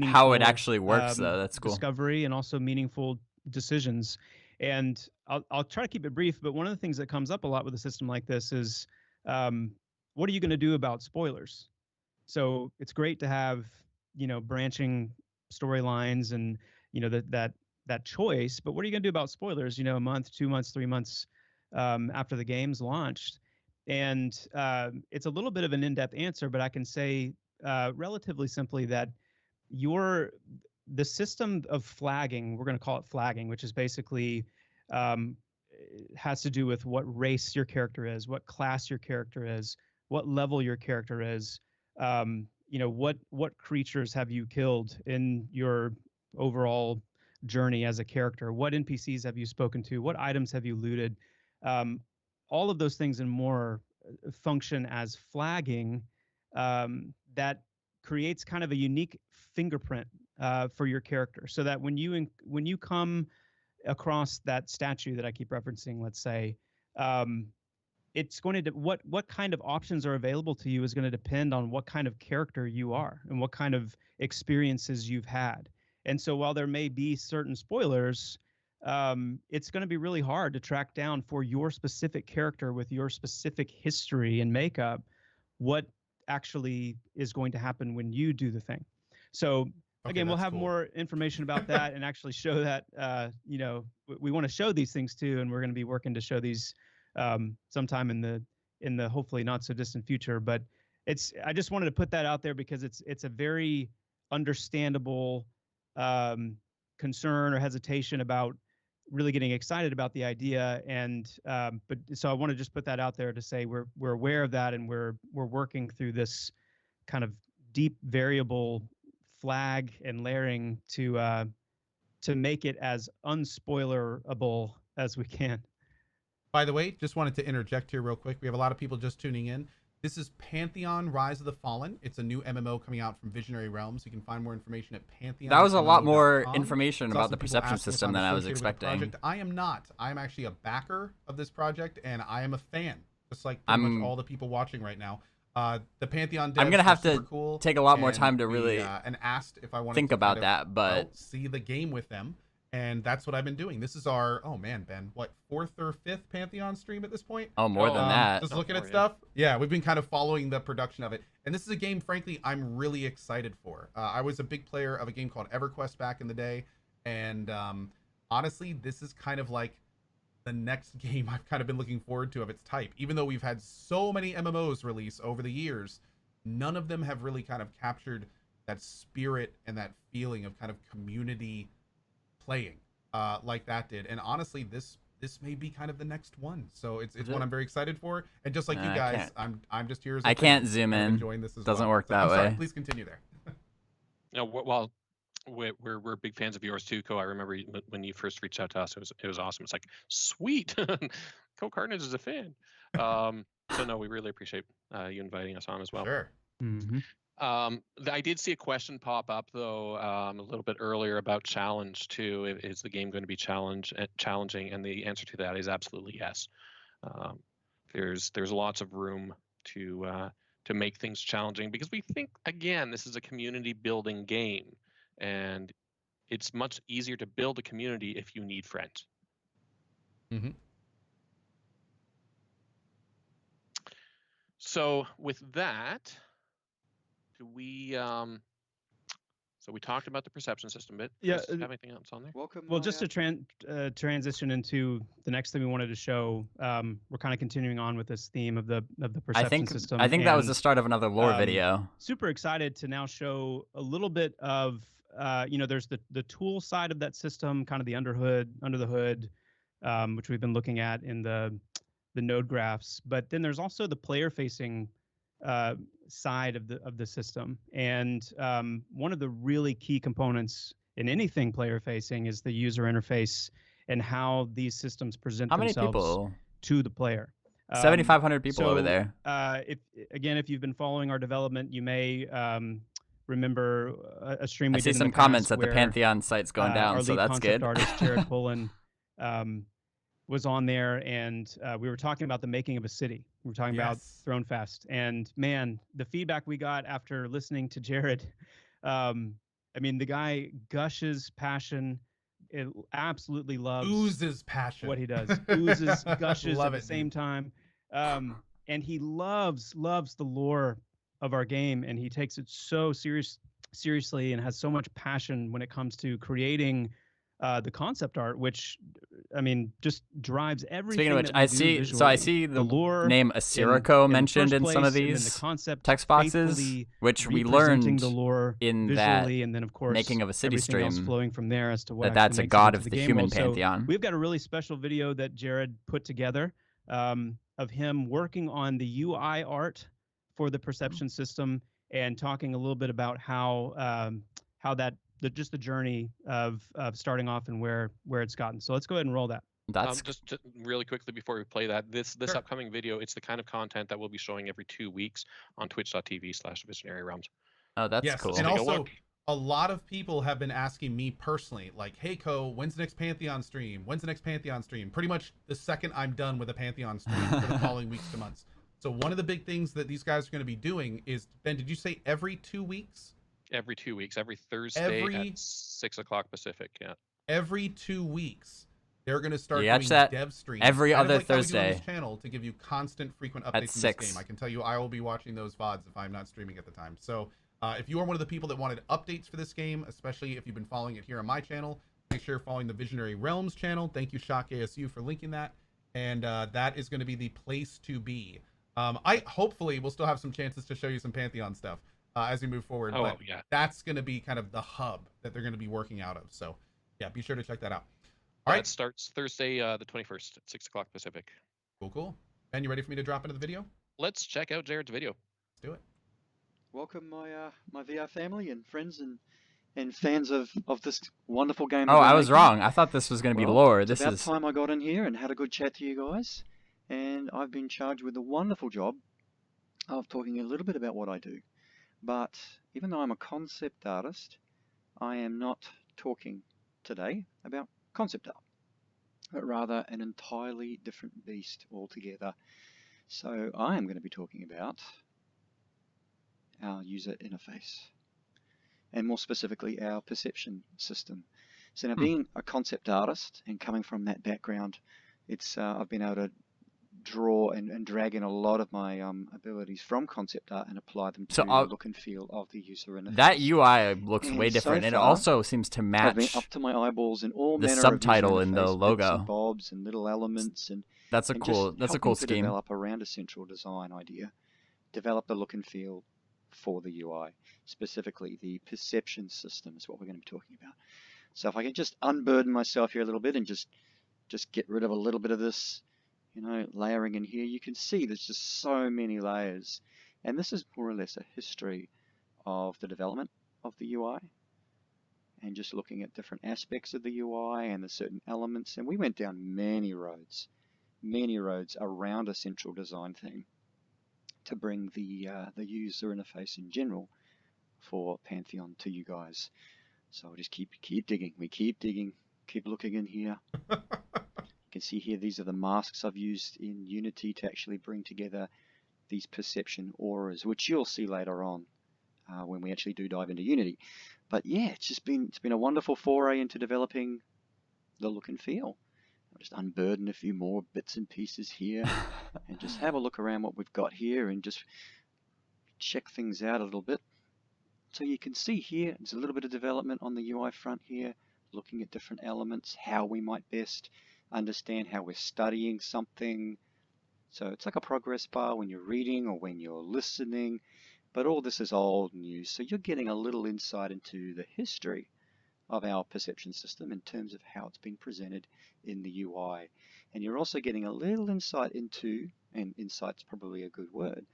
how it actually works, though. That's cool. Discovery and also meaningful decisions. And I'll try to keep it brief, but one of the things that comes up a lot with a system like this is, what are you going to do about spoilers? So it's great to have branching storylines and that choice, but what are you going to do about spoilers? A month, 2 months, 3 months after the game's launched. And it's a little bit of an in-depth answer, but I can say relatively simply that the system of flagging, we're going to call it flagging, which is basically has to do with what race your character is, what class your character is, what level your character is. What creatures have you killed in your overall journey as a character? What NPCs have you spoken to? What items have you looted? All of those things and more function as flagging that creates kind of a unique fingerprint for your character, so that when you come across that statue that I keep referencing, let's say, it's going to what kind of options are available to you is going to depend on what kind of character you are and what kind of experiences you've had. And so while there may be certain spoilers, it's going to be really hard to track down for your specific character with your specific history and makeup what actually is going to happen when you do the thing. So again, we'll have more information about that and actually show that, we want to show these things too, and we're going to be working to show these sometime in the hopefully not so distant future. But I just wanted to put that out there because it's a very understandable concern or hesitation about really getting excited about the idea. And but so I want to just put that out there to say we're aware of that, and we're working through this kind of deep variable flag and layering to make it as unspoilerable as we can. By the way, just wanted to interject here real quick. We have a lot of people just tuning in. This is Pantheon Rise of the Fallen. It's a new MMO coming out from Visionary Realms. You can find more information at Pantheon. That was a lot more information about the perception system than I was expecting. I am not. I am actually a backer of this project, and I am a fan, just like pretty much all the people watching right now. The Pantheon devs, I'm gonna have to cool, take a lot more time to really and asked if I want think about that, but see the game with them. And that's what I've been doing. This is our, Ben, what, 4th or 5th Pantheon stream at this point? Oh, more than that. Just looking at stuff. Yeah, we've been kind of following the production of it. And this is a game, frankly, I'm really excited for. I was a big player of a game called EverQuest back in the day. And honestly, this is kind of like the next game I've kind of been looking forward to of its type. Even though we've had so many MMOs release over the years, none of them have really kind of captured that spirit and that feeling of kind of community playing like that did. And honestly, this may be kind of the next one. So it's one I'm very excited for. And just like you guys, I'm just here as I can't zoom in. enjoying this as Doesn't well. work So, that I'm sorry, way. please continue there. No, well, we're big fans of yours too, Cohh. I remember when you first reached out to us, it was awesome. It's like, sweet, CohhCarnage is a fan. So no, we really appreciate you inviting us on as well. Sure. Mm-hmm. I did see a question pop up though a little bit earlier about challenge too. Is the game going to be challenging? And the answer to that is absolutely yes. There's lots of room to make things challenging, because we think, again, this is a community building game, and it's much easier to build a community if you need friends. Mm-hmm. So with that, do we so we talked about the perception system bit. Yeah, Chris, have anything else on there? Welcome. Well, just to transition into the next thing we wanted to show, we're kind of continuing on with this theme of the perception system. I think that was and, the start of another lore video. Super excited to now show a little bit of, there's the tool side of that system, kind of the under the hood, which we've been looking at in the node graphs. But then there's also the player-facing side of the system, and one of the really key components in anything player-facing is the user interface and how these systems present How many themselves people? to the player. 7,500 people over there. If you've been following our development, you may remember a stream we I see did in some the comments past that the where, Pantheon site's going our down, so lead that's concept good. artist Jared Pullen was on there, and we were talking about the making of a city. We were talking about Throne Fest, and man, the feedback we got after listening to Jared, I mean, the guy gushes passion. It absolutely loves, oozes passion, what he does. Oozes, gushes Love at the it, same time, and he loves the lore of our game, and he takes it so seriously and has so much passion when it comes to creating the concept art, which, I mean, just drives everything. Speaking of which, that we do I see the lore name Asirico mentioned in some of place, these the concept text boxes, which we learned the lore in visually, that and then of course making of a city everything else stream flowing from there as to what that's a makes it god into of the the game human world. So pantheon. we've got a really special video that Jared put together of him working on the UI art for the perception system and talking a little bit about how just the journey of starting off and where it's gotten. So let's go ahead and roll that. That's just really quickly before we play that, this Sure. upcoming video, it's the kind of content that we'll be showing every 2 weeks on twitch.tv/visionaryrealms. oh, that's yes, cool. and Take a also look. a lot of people have been asking me personally, like, hey Cohh, when's the next Pantheon stream? When's the next Pantheon stream? Pretty much the second I'm done with a Pantheon stream for the following weeks to months. So one of the big things that these guys are going to be doing is, Ben, did you say every 2 weeks? Every 2 weeks, every Thursday Every- at 6 o'clock Pacific. Yeah. Every 2 weeks, they're going to start Yeah, doing that dev streams every kind of other like how we do on Thursday. this channel to give you constant, frequent At updates in 6. this game. I can tell you, I will be watching those VODs if I'm not streaming at the time. So if you are one of the people that wanted updates for this game, especially if you've been following it here on my channel, make sure you're following the Visionary Realms channel. Thank you, Shock ASU, for linking that. And that is going to be the place to be. I hopefully will still have some chances to show you some Pantheon stuff as we move forward. Oh, but yeah. that's going to be kind of the hub that they're going to be working out of. So yeah, be sure to check that out. All All right. right. It starts Thursday, the 21st at 6 o'clock Pacific. Cool. Ben, you ready for me to drop into the video? Let's check out Jared's video. Let's do it. Welcome my VR family and friends and fans of this wonderful game. Oh, that we're I was making. wrong. I thought this was going to be Well, lore. It's This about is time I got in here and had a good chat to you guys, and I've been charged with the wonderful job of talking a little bit about what I do. But even though I'm a concept artist, I am not talking today about concept art, but rather an entirely different beast altogether. So I am going to be talking about our user interface, and more specifically our perception system. So now, being a concept artist and coming from that background, it's I've been able to draw and drag in a lot of my abilities from concept art and apply them to the look and feel of the user interface. That UI looks way different, so and it far, also seems to I've been match up to my eyeballs in all the manner subtitle of in user the interface bits logo. and bobs and little elements, and That's a and cool. just That's a helping cool to scheme. develop around a central design idea, develop the look and feel for the UI. Specifically, the perception system is what we're going to be talking about. So if I can just unburden myself here a little bit and just get rid of a little bit of this, you know, layering in here, you can see there's just so many layers. And this is more or less a history of the development of the UI and just looking at different aspects of the UI and the certain elements. And we went down many roads around a central design theme to bring the user interface in general for Pantheon to you guys. So we'll just keep digging. We keep digging, keep looking in here. You can see here, these are the masks I've used in Unity to actually bring together these perception auras, which you'll see later on when we actually do dive into Unity. But yeah, it's been a wonderful foray into developing the look and feel. I'll just unburden a few more bits and pieces here and just have a look around what we've got here and just check things out a little bit. So you can see here, there's a little bit of development on the UI front here, looking at different elements, how we might best understand how we're studying something. So it's like a progress bar when you're reading or when you're listening, but all this is old news. So you're getting a little insight into the history of our perception system in terms of how it's been presented in the UI. And you're also getting a little insight into, and insight's probably a good word,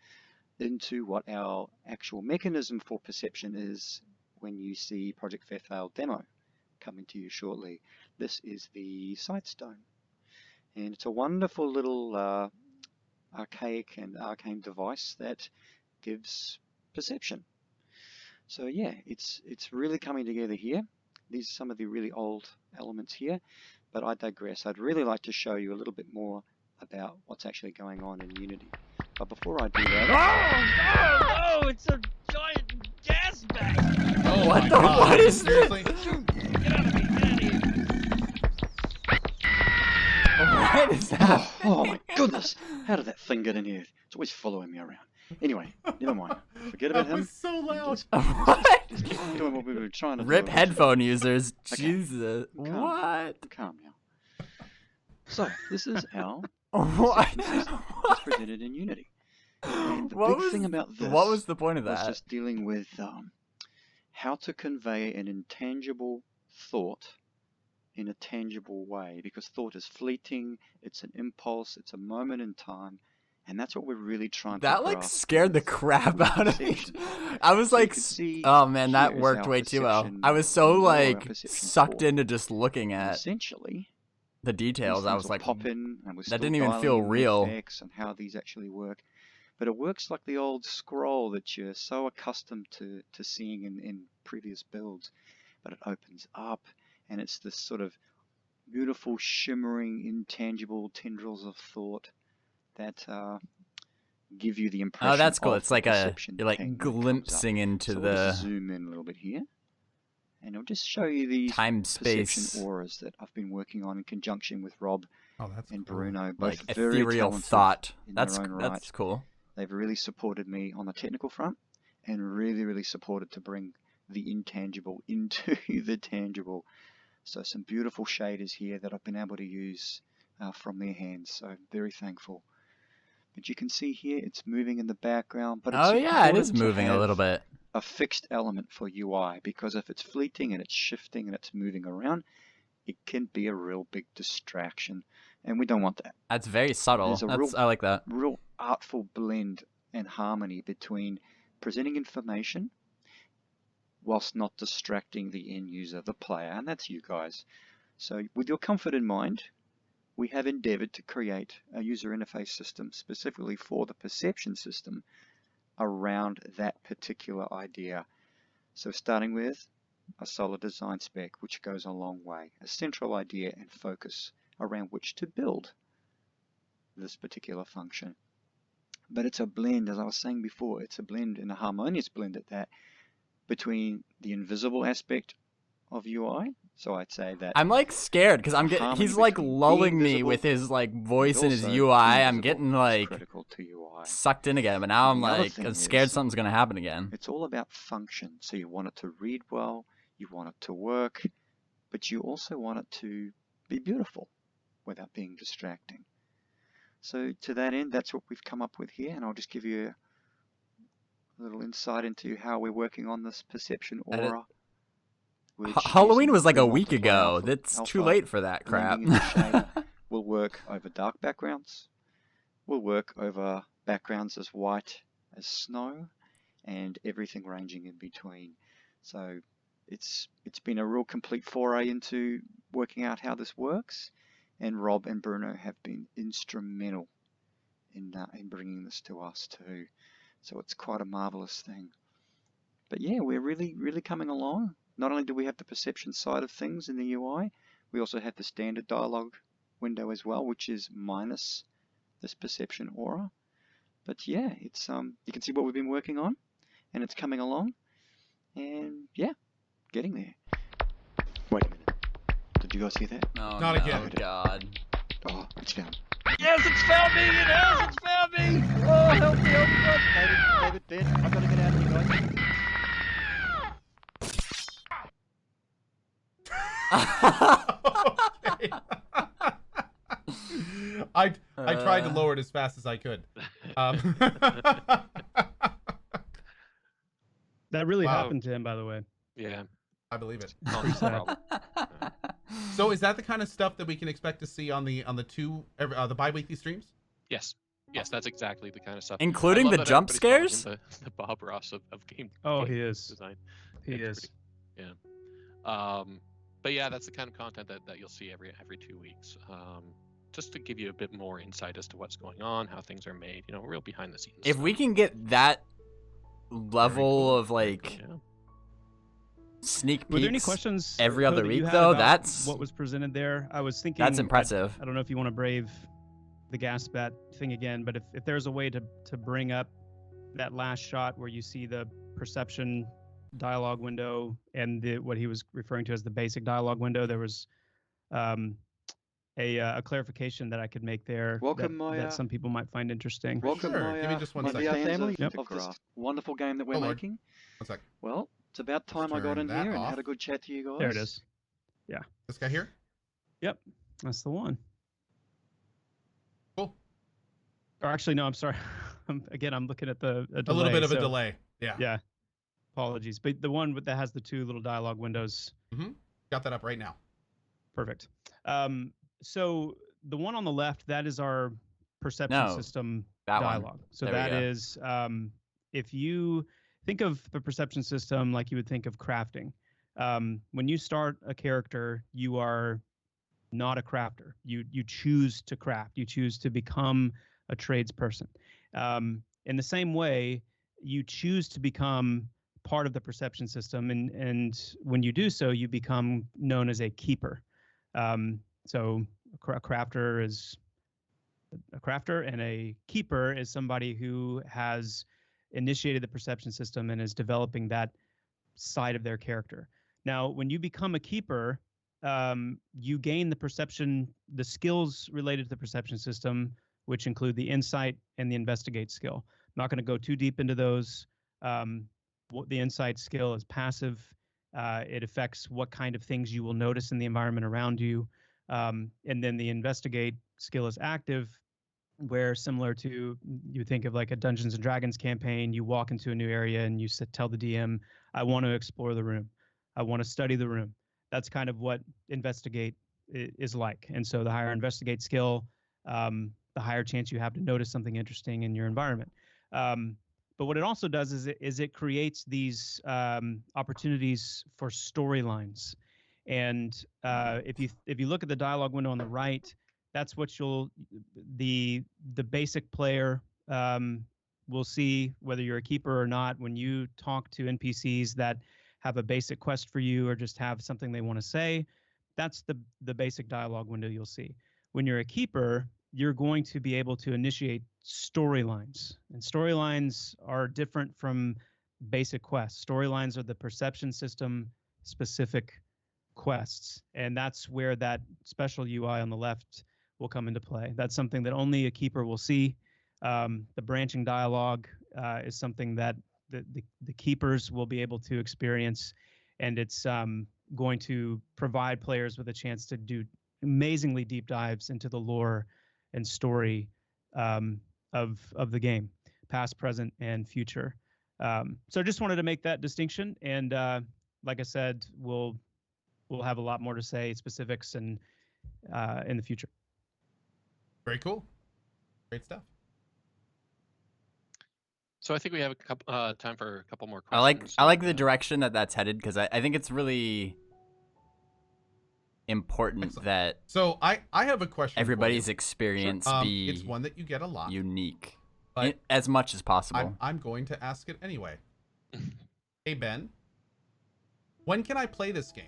into what our actual mechanism for perception is when you see Project Faerthale demo coming to you shortly. This is the Sightstone, and it's a wonderful little archaic and arcane device that gives perception. So yeah, it's really coming together here. These are some of the really old elements here, but I digress. I'd really like to show you a little bit more about what's actually going on in Unity. But before I do that... Oh, it's a giant gas bag! Oh What my the- God. what is this? Seriously? Get out of me, get out of here! What is that? Oh my goodness! How did that thing get in here? It's always following me around. Anyway, never mind. Forget about That him. was so loud. What? Just keep doing what we were trying to Rip do. headphone users. Okay. Jesus. Calm. What? Calm now. So, this is our What? perception system. It's presented in Unity. And the What big was- thing about this What was the point of was that? just dealing with how to convey an intangible thought in a tangible way, because thought is fleeting, it's an impulse, it's a moment in time, and that's what we're really trying to That like grasp scared the with crap out of me. perception. I was So you like, can see oh man, that here is worked our way too well. perception I was so window, our like perception sucked port. into just looking And at essentially, the these details. I things was will like, pop in, and we're still that didn't even dialing feel in the real. effects and how these actually work. But it works like the old scroll that you're so accustomed to seeing in previous builds. But it opens up, and it's this sort of beautiful, shimmering, intangible tendrils of thought that give you the impression. Oh, that's cool. of It's the like perception you're like thing when it comes up. glimpsing into So we'll just the zoom in a little bit here, and I'll just show you these time perception space, auras that I've been working on in conjunction with Rob Oh, that's and cool. Bruno, both like very ethereal talented thought. in That's their own right. that's cool. They've really supported me on the technical front, and really supported to bring the intangible into the tangible. So some beautiful shaders here that I've been able to use from their hands, so very thankful. But you can see here it's moving in the background, but it's Oh yeah, it is important to moving a have little bit. a fixed element for UI, because if it's fleeting and it's shifting and it's moving around, it can be a real big distraction, and we don't want that. That's very subtle. There's a I like that. real artful blend and harmony between presenting information whilst not distracting the end user, the player, and that's you guys. So with your comfort in mind, we have endeavored to create a user interface system specifically for the perception system around that particular idea. So starting with a solid design spec, which goes a long way, a central idea and focus around which to build this particular function. But it's a blend, as I was saying before, it's a blend, and a harmonious blend at that, between the invisible aspect of UI, So I'd say that I'm like scared because harmony he's like between lulling being me visible with his like voice and and his also UI. I'm invisible getting is like critical to UI. sucked in again, but now I'm And the other like thing I'm scared is, something's gonna happen again. it's all about function. So you want it to read well, you want it to work, but you also want it to be beautiful without being distracting. So to that end, that's what we've come up with here, and I'll just give you a little insight into how we're working on this perception aura. Halloween was like a Real week multiplayer ago. That's too late for that crap. blending into shader will work over dark backgrounds, will work over backgrounds as white as snow, and everything ranging in between. So it's been a real complete foray into working out how this works, and Rob and Bruno have been instrumental in bringing this to us too. So it's quite a marvelous thing. But yeah, we're really coming along. Not only do we have the perception side of things in the UI, we also have the standard dialogue window as well, which is minus this perception aura. But yeah, it's you can see what we've been working on, and it's coming along, and yeah, getting there. Wait a minute. Did you guys hear that? Oh, Not no, again. God. Oh, it's down. Yes, it's found me! It has! It's found me! Oh, help me, help me! David, Ben, I've got to get out of here, guys. Okay. I tried to lower it as fast as I could. That really Wow. happened to him, by the way. Yeah. I believe it. No, no problem. So is that the kind of stuff that we can expect to see on the the bi-weekly streams? Yes. Yes, that's exactly the kind of stuff. Including I love the that jump everybody's calling scares? him The Bob Ross of game. Oh, game he is. Design. He It's is. pretty- yeah. But yeah, that's the kind of content that you'll see every 2 weeks. Just to give you a bit more insight as to what's going on, how things are made. You know, real behind the scenes. If stuff. we can get that level cool. of like Yeah. sneak peeks Were there any questions every Cohh, other that you week, had though, about that's what was presented there? I was thinking that's impressive. I don't know if you want to brave the gas bat thing again, but if there's a way to bring up that last shot where you see the perception dialogue window and what he was referring to as the basic dialogue window, there was a clarification that I could make there Welcome, that some people might find interesting. Welcome, Sure. my, Give me just one my second. fans family. of, Yep. of this wonderful game that we're Oh, Lord. making. 1 sec. Well, it's about time I got turn in that here and off. had a good chat to you guys. There it is. This guy here? Yep, that's the one. Cool. Or actually, no, I'm sorry. Again, I'm looking at a little bit of a so- delay. Yeah. Yeah. Apologies. But the one that has the two little dialogue windows. Got that up right now. Perfect. So the one on the left, that is our perception No, system that one. dialogue. So There we that go. is, if you think of the perception system like you would think of crafting. When you start a character, you are not a crafter. You choose to craft. You choose to become a tradesperson. In the same way, you choose to become part of the perception system, and when you do so, you become known as a keeper. So a crafter is a crafter, and a keeper is somebody who has initiated the perception system and is developing that side of their character. Now, when you become a keeper, you gain the skills related to the perception system, which include the insight and the investigate skill. I'm not going to go too deep into those. The insight skill is passive. It affects what kind of things you will notice in the environment around you. And then the investigate skill is active, where similar to, you think of like a Dungeons and Dragons campaign, you walk into a new area and you tell the DM, I want to explore the room. I want to study the room. That's kind of what investigate is like. And so the higher investigate skill, the higher chance you have to notice something interesting in your environment. But what it also does is it creates these opportunities for storylines. And if you look at the dialogue window on the right, that's what the basic player will see, whether you're a keeper or not. When you talk to NPCs that have a basic quest for you or just have something they want to say, that's the basic dialogue window you'll see. When you're a keeper, you're going to be able to initiate storylines. And storylines are different from basic quests. Storylines are the perception system specific quests, and that's where that special UI on the left will come into play. That's something that only a keeper will see. The branching dialogue is something that the keepers will be able to experience, and it's going to provide players with a chance to do amazingly deep dives into the lore and story of the game, past, present, and future. So I just wanted to make that distinction, and like I said, we'll have a lot more to say, specifics, and in the future. Very cool. Great stuff. So I think we have a couple time for a couple more questions. I like the direction that that's headed, because I think it's really important Excellent. that So I have a question. everybody's for you. experience Sure. be It's one that you get a lot. unique, But as much as possible. I'm going to ask it anyway. Hey Ben, when can I play this game?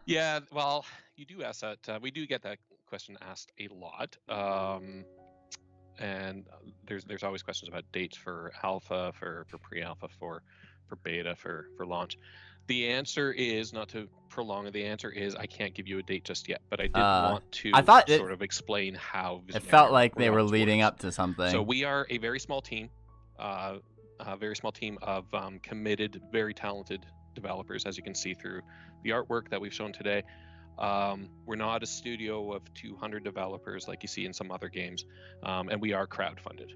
Yeah, well, you do ask that. We do get that question asked a lot, and there's always questions about dates for alpha, for pre-alpha, for beta, for launch. The answer is, not to prolong it, the answer is I can't give you a date just yet, but I did want to I thought sort of explain how it felt Visionary like they were Realms leading works. up to something. So we are a very small team, of committed, very talented developers, as you can see through the artwork that we've shown today. We're not a studio of 200 developers like you see in some other games, and we are crowdfunded.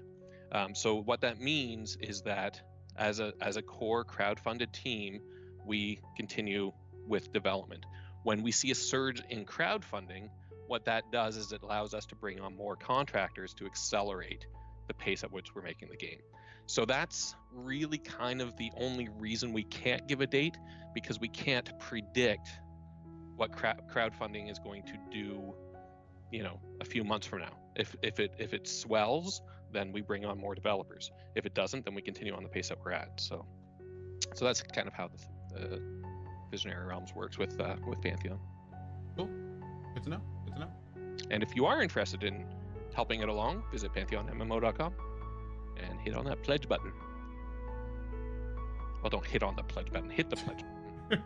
So what that means is that as a core crowdfunded team, we continue with development. When we see a surge in crowdfunding, what that does is it allows us to bring on more contractors to accelerate the pace at which we're making the game. So that's really kind of the only reason we can't give a date, because we can't predict what crowdfunding is going to do, a few months from now. If it swells, then we bring on more developers. If it doesn't, then we continue on the pace that we're at. So that's kind of how the Visionary Realms works with Pantheon. Cool. Good to know. Good to know. And if you are interested in helping it along, visit pantheonmmo.com and hit on that pledge button. Well, don't hit on the pledge button. Hit the pledge button.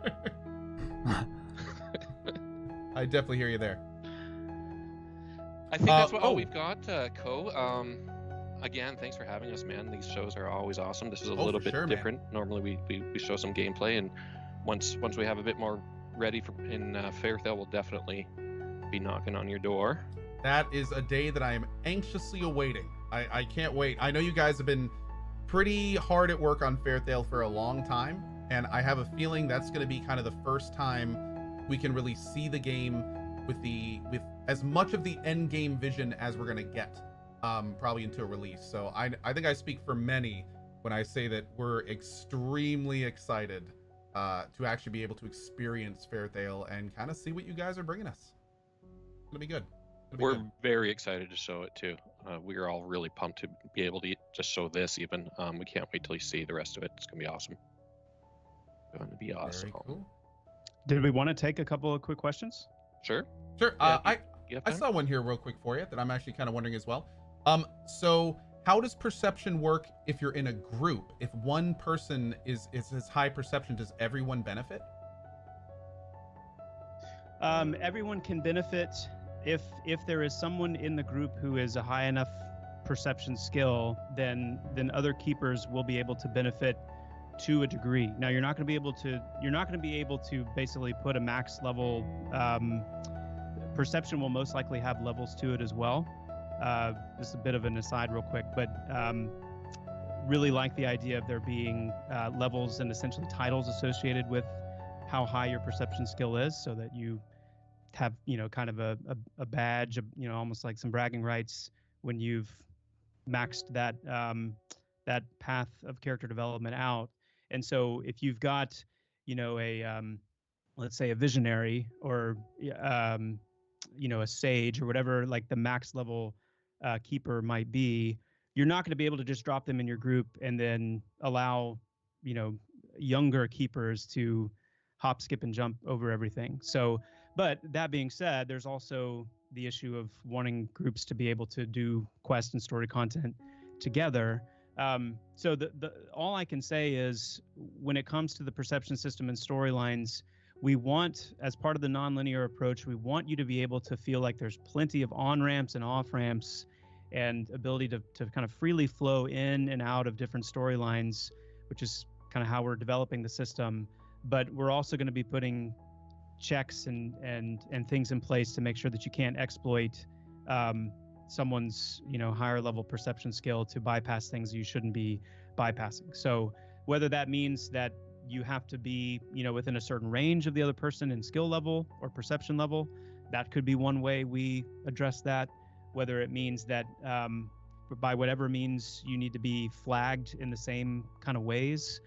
I definitely hear you there. I think that's all we've got, Cohh. Again, thanks for having us, man. These shows are always awesome. This is a little bit different. Man. Normally we show some gameplay, and once we have a bit more ready in Faerthale, we'll definitely be knocking on your door. That is a day that I am anxiously awaiting. I can't wait. I know you guys have been pretty hard at work on Faerthale for a long time, and I have a feeling that's going to be kind of the first time we can really see the game with as much of the end game vision as we're going to get, probably into a release. So I think I speak for many when I say that we're extremely excited to actually be able to experience Faerthale and kind of see what you guys are bringing us. It's gonna be good. We're very excited to show it too. We are all really pumped to be able to just show this even. We can't wait till you see the rest of it. It's gonna be awesome. It's gonna be awesome. Very cool. Did we want to take a couple of quick questions? Sure. Sure. Yeah, I saw one here real quick for you that I'm actually kind of wondering as well. So how does perception work if you're in a group? If one person is as high perception, does everyone benefit? Everyone can benefit if there is someone in the group who is a high enough perception skill, then other keepers will be able to benefit to a degree. Now you're not going to be able to basically put a max level. Perception will most likely have levels to it as well. This is a bit of an aside real quick, but really like the idea of there being levels and essentially titles associated with how high your perception skill is, so that you have, kind of a badge, almost like some bragging rights when you've maxed that that path of character development out. And so if you've got, let's say a visionary or a sage or whatever, like the max level keeper might be, you're not going to be able to just drop them in your group and then allow, younger keepers to hop, skip, and jump over everything. So, but that being said, there's also the issue of wanting groups to be able to do quest and story content together. So all I can say is, when it comes to the perception system and storylines, we want, as part of the nonlinear approach, we want you to be able to feel like there's plenty of on-ramps and off-ramps and ability to kind of freely flow in and out of different storylines, which is kind of how we're developing the system. But we're also going to be putting checks and things in place to make sure that you can't exploit someone's higher level perception skill to bypass things you shouldn't be bypassing. So whether that means that you have to be within a certain range of the other person in skill level or perception level, that could be one way we address that. Whether it means that by whatever means you need to be flagged in the same kind of ways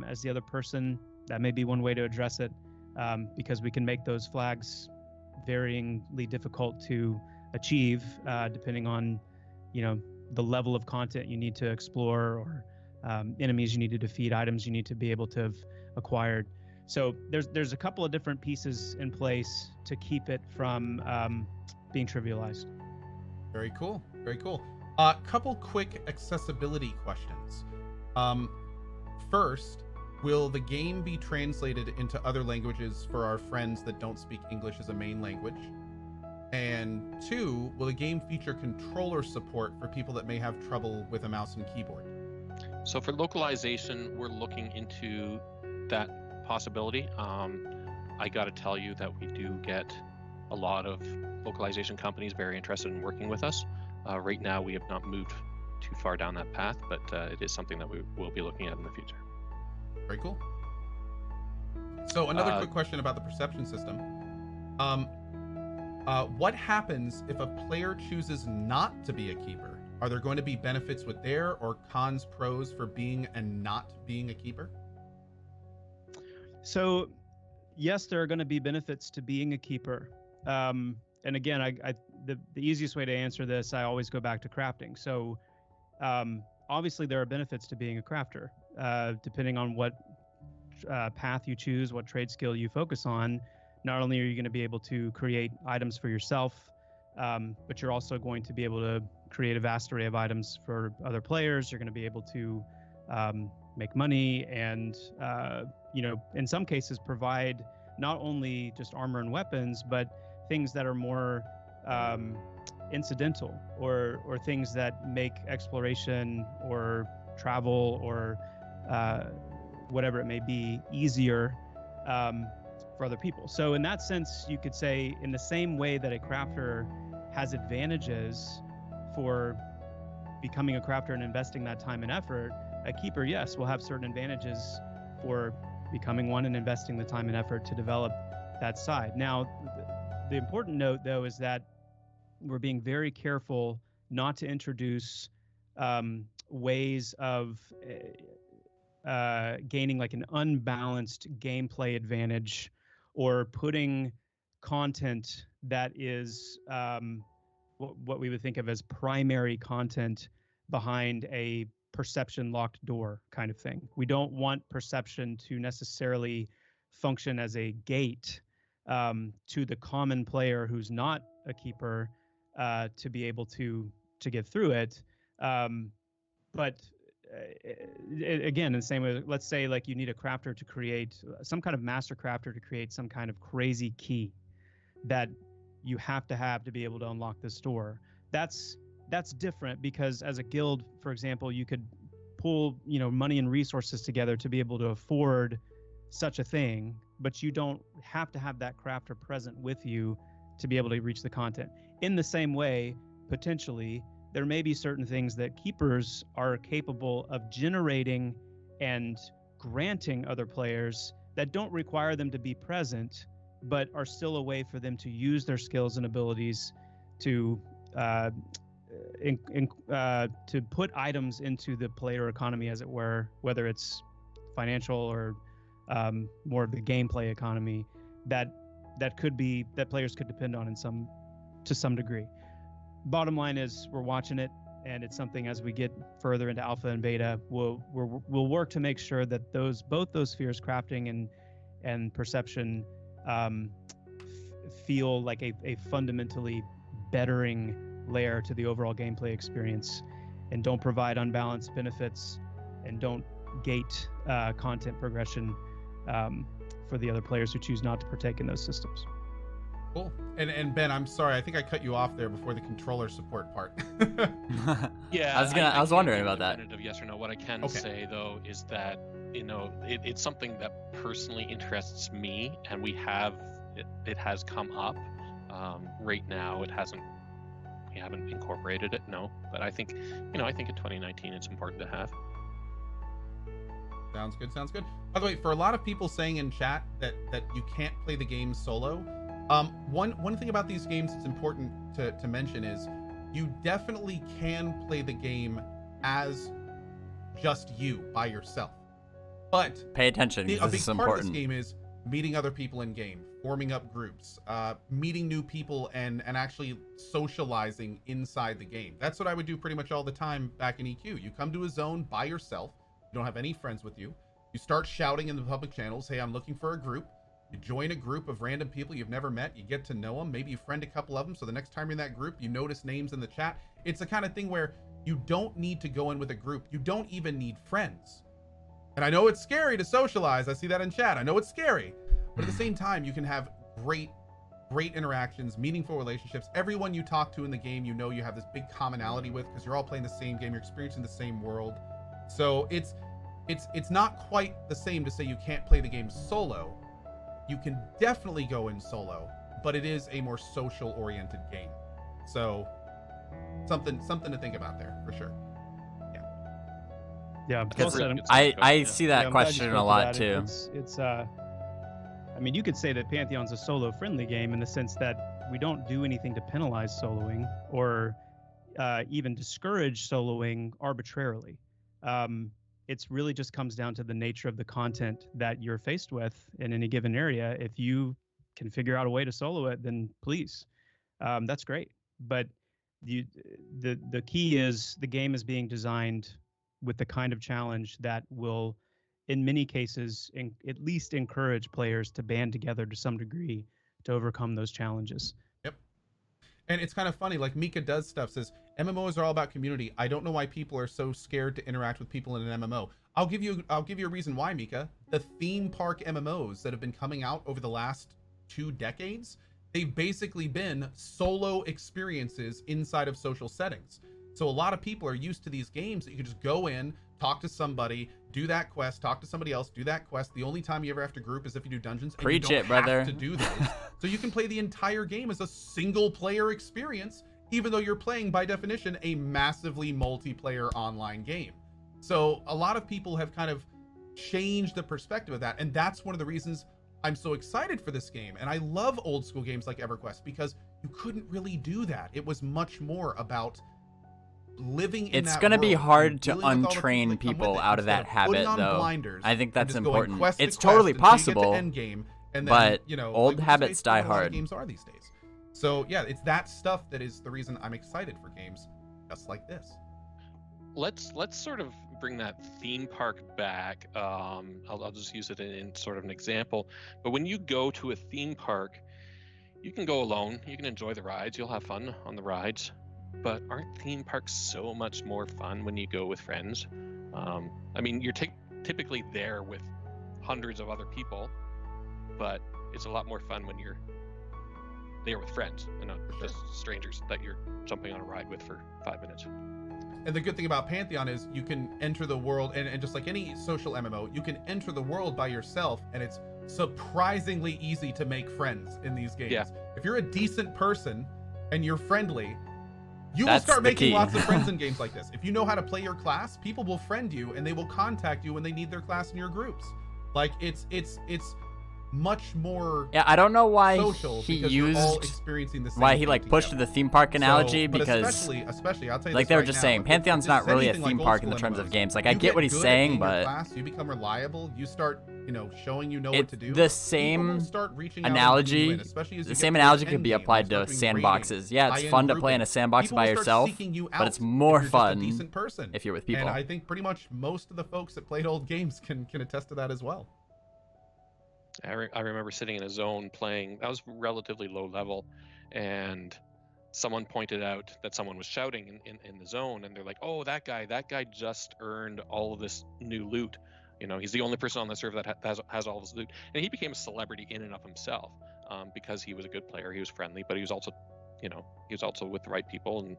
as the other person, that may be one way to address it, because we can make those flags varyingly difficult to achieve depending on the level of content you need to explore, or enemies you need to defeat, items you need to be able to have acquired. So there's a couple of different pieces in place to keep it from being trivialized. Very cool. Very cool. Couple quick accessibility questions. First, will the game be translated into other languages for our friends that don't speak English as a main language? And 2, will the game feature controller support for people that may have trouble with a mouse and keyboard? So for localization, we're looking into that possibility. I got to tell you that we do get a lot of localization companies very interested in working with us. Right now, we have not moved too far down that path, but it is something that we will be looking at in the future. Very cool. So another quick question about the perception system. What happens if a player chooses not to be a keeper? Are there going to be benefits with there, or cons, pros for being and not being a keeper? So yes, there are going to be benefits to being a keeper. And again, the easiest way to answer this, I always go back to crafting. So obviously there are benefits to being a crafter, depending on what path you choose, what trade skill you focus on. Not only are you going to be able to create items for yourself, but you're also going to be able to create a vast array of items for other players. You're going to be able to make money and, in some cases provide not only just armor and weapons, but things that are more incidental, or things that make exploration or travel or whatever it may be easier for other people. So in that sense, you could say, in the same way that a crafter has advantages for becoming a crafter and investing that time and effort, a keeper, yes, will have certain advantages for becoming one and investing the time and effort to develop that side. Now, the important note, though, is that we're being very careful not to introduce ways of gaining like an unbalanced gameplay advantage, or putting content that is what we would think of as primary content behind a perception locked door kind of thing. We don't want perception to necessarily function as a gate to the common player who's not a keeper to be able to get through it. But again, in the same way, let's say like you need a crafter to create some kind of master crafter to create some kind of crazy key that you have to be able to unlock this door. That's different, because as a guild, for example, you could pull money and resources together to be able to afford such a thing, but you don't have to have that crafter present with you to be able to reach the content. In the same way, potentially, there may be certain things that keepers are capable of generating and granting other players that don't require them to be present, but are still a way for them to use their skills and abilities to put items into the player economy, as it were, whether it's financial or more of the gameplay economy that players could depend on to some degree. Bottom line is, we're watching it, and it's something, as we get further into alpha and beta, we'll work to make sure that both those spheres, crafting and perception, feel like a fundamentally bettering layer to the overall gameplay experience, and don't provide unbalanced benefits, and don't gate content progression for the other players who choose not to partake in those systems. Cool. And Ben, I'm sorry, I think I cut you off there before the controller support part. Yeah, I was wondering can't about give that. a definitive yes or no. What I can Okay. say though is that it's something that personally interests me, and we has come up. Right now, we haven't incorporated it, no. But I think in 2019 it's important to have. Sounds good. Sounds good. By the way, for a lot of people saying in chat that you can't play the game solo, one thing about these games that's important to mention is you definitely can play the game as just you by yourself. But Pay attention, a because big this is part of this important. game is meeting other people in game, forming up groups, meeting new people, and actually socializing inside the game. That's what I would do pretty much all the time back in EQ. You come to a zone by yourself. You don't have any friends with you. You start shouting in the public channels, hey, I'm looking for a group. You join a group of random people you've never met. You get to know them. Maybe you friend a couple of them. So the next time you're in that group, you notice names in the chat. It's the kind of thing where you don't need to go in with a group. You don't even need friends. And I know it's scary to socialize. I see that in chat. I know it's scary. But at the same time, you can have great interactions, meaningful relationships. Everyone you talk to in the game, you have this big commonality with, because you're all playing the same game. You're experiencing the same world. So it's not quite the same to say you can't play the game solo. You can definitely go in solo, but it is a more social oriented game. So something to think about there for sure. Yeah, Because well said. I see that Yeah, I'm glad you question spoke a to lot that. too. It's I mean, you could say that Pantheon's a solo-friendly game in the sense that we don't do anything to penalize soloing or even discourage soloing arbitrarily. It's really just comes down to the nature of the content that you're faced with in any given area. If you can figure out a way to solo it, then please, that's great. But the key is the game is being designed with the kind of challenge that will, in many cases, at least encourage players to band together to some degree to overcome those challenges. Yep. And it's kind of funny, like Mika does stuff, says MMOs are all about community. I don't know why people are so scared to interact with people in an MMO. I'll give you a reason why, Mika. The theme park MMOs that have been coming out over the last 2 decades, they've basically been solo experiences inside of social settings. So a lot of people are used to these games that you can just go in, talk to somebody, do that quest, talk to somebody else, do that quest. The only time you ever have to group is if you do dungeons. And Preach you don't it, brother. have to do those. So you can play the entire game as a single player experience, even though you're playing, by definition, a massively multiplayer online game. So a lot of people have kind of changed the perspective of that. And that's one of the reasons I'm so excited for this game. And I love old school games like EverQuest, because you couldn't really do that. It was much more about living in It's that going to be world hard and to dealing with all the untrain that come with people it, out of instead that putting habit, on though. blinders I think and that's just going important. quest to It's quest totally until you get to possible, end game, and then, but which old is habits basically die what a lot of hard. games are these days. So yeah, it's that stuff that is the reason I'm excited for games just like this. Let's sort of bring that theme park back. I'll just use it in sort of an example. But when you go to a theme park, you can go alone. You can enjoy the rides. You'll have fun on the rides. But aren't theme parks so much more fun when you go with friends? I mean, you're typically there with hundreds of other people, but it's a lot more fun when you're there with friends and not just strangers that you're jumping on a ride with for 5 minutes. And the good thing about Pantheon is you can enter the world, and just like any social MMO, you can enter the world by yourself, and it's surprisingly easy to make friends in these games. Yeah. If you're a decent person and you're friendly, you will That's start the making key. lots of friends in games like this. If you know how to play your class, people will friend you and they will contact you when they need their class in your groups. Like it's much more Yeah, I don't know why social he because you're all used experiencing the same why he thing like pushed together. the theme park analogy, But because especially I'll tell you like this they were right just now, saying, if Pantheon's it's not really a anything like theme old park in school the terms of MMOs, games. Like I you get what he's good at saying, being your but class, you become reliable, you start showing you know what it's to do. the People same will start reaching out and analogy. letting you in, especially as The you same get towards analogy could end be game, applied you to start doing raiding, sandboxes. Yeah, it's high-end fun to play in grouping. a sandbox People by will start yourself, seeking you but out it's more if you're just a fun decent person. if you're with people. And I think pretty much most of the folks that played old games can attest to that as well. I remember sitting in a zone playing. I was relatively low level, and someone pointed out that someone was shouting in the zone, and they're like, "Oh, that guy just earned all of this new loot." You know, he's the only person on the server that has all this loot, and he became a celebrity in and of himself because he was a good player. He was friendly, but he was also, you know, he was also with the right people and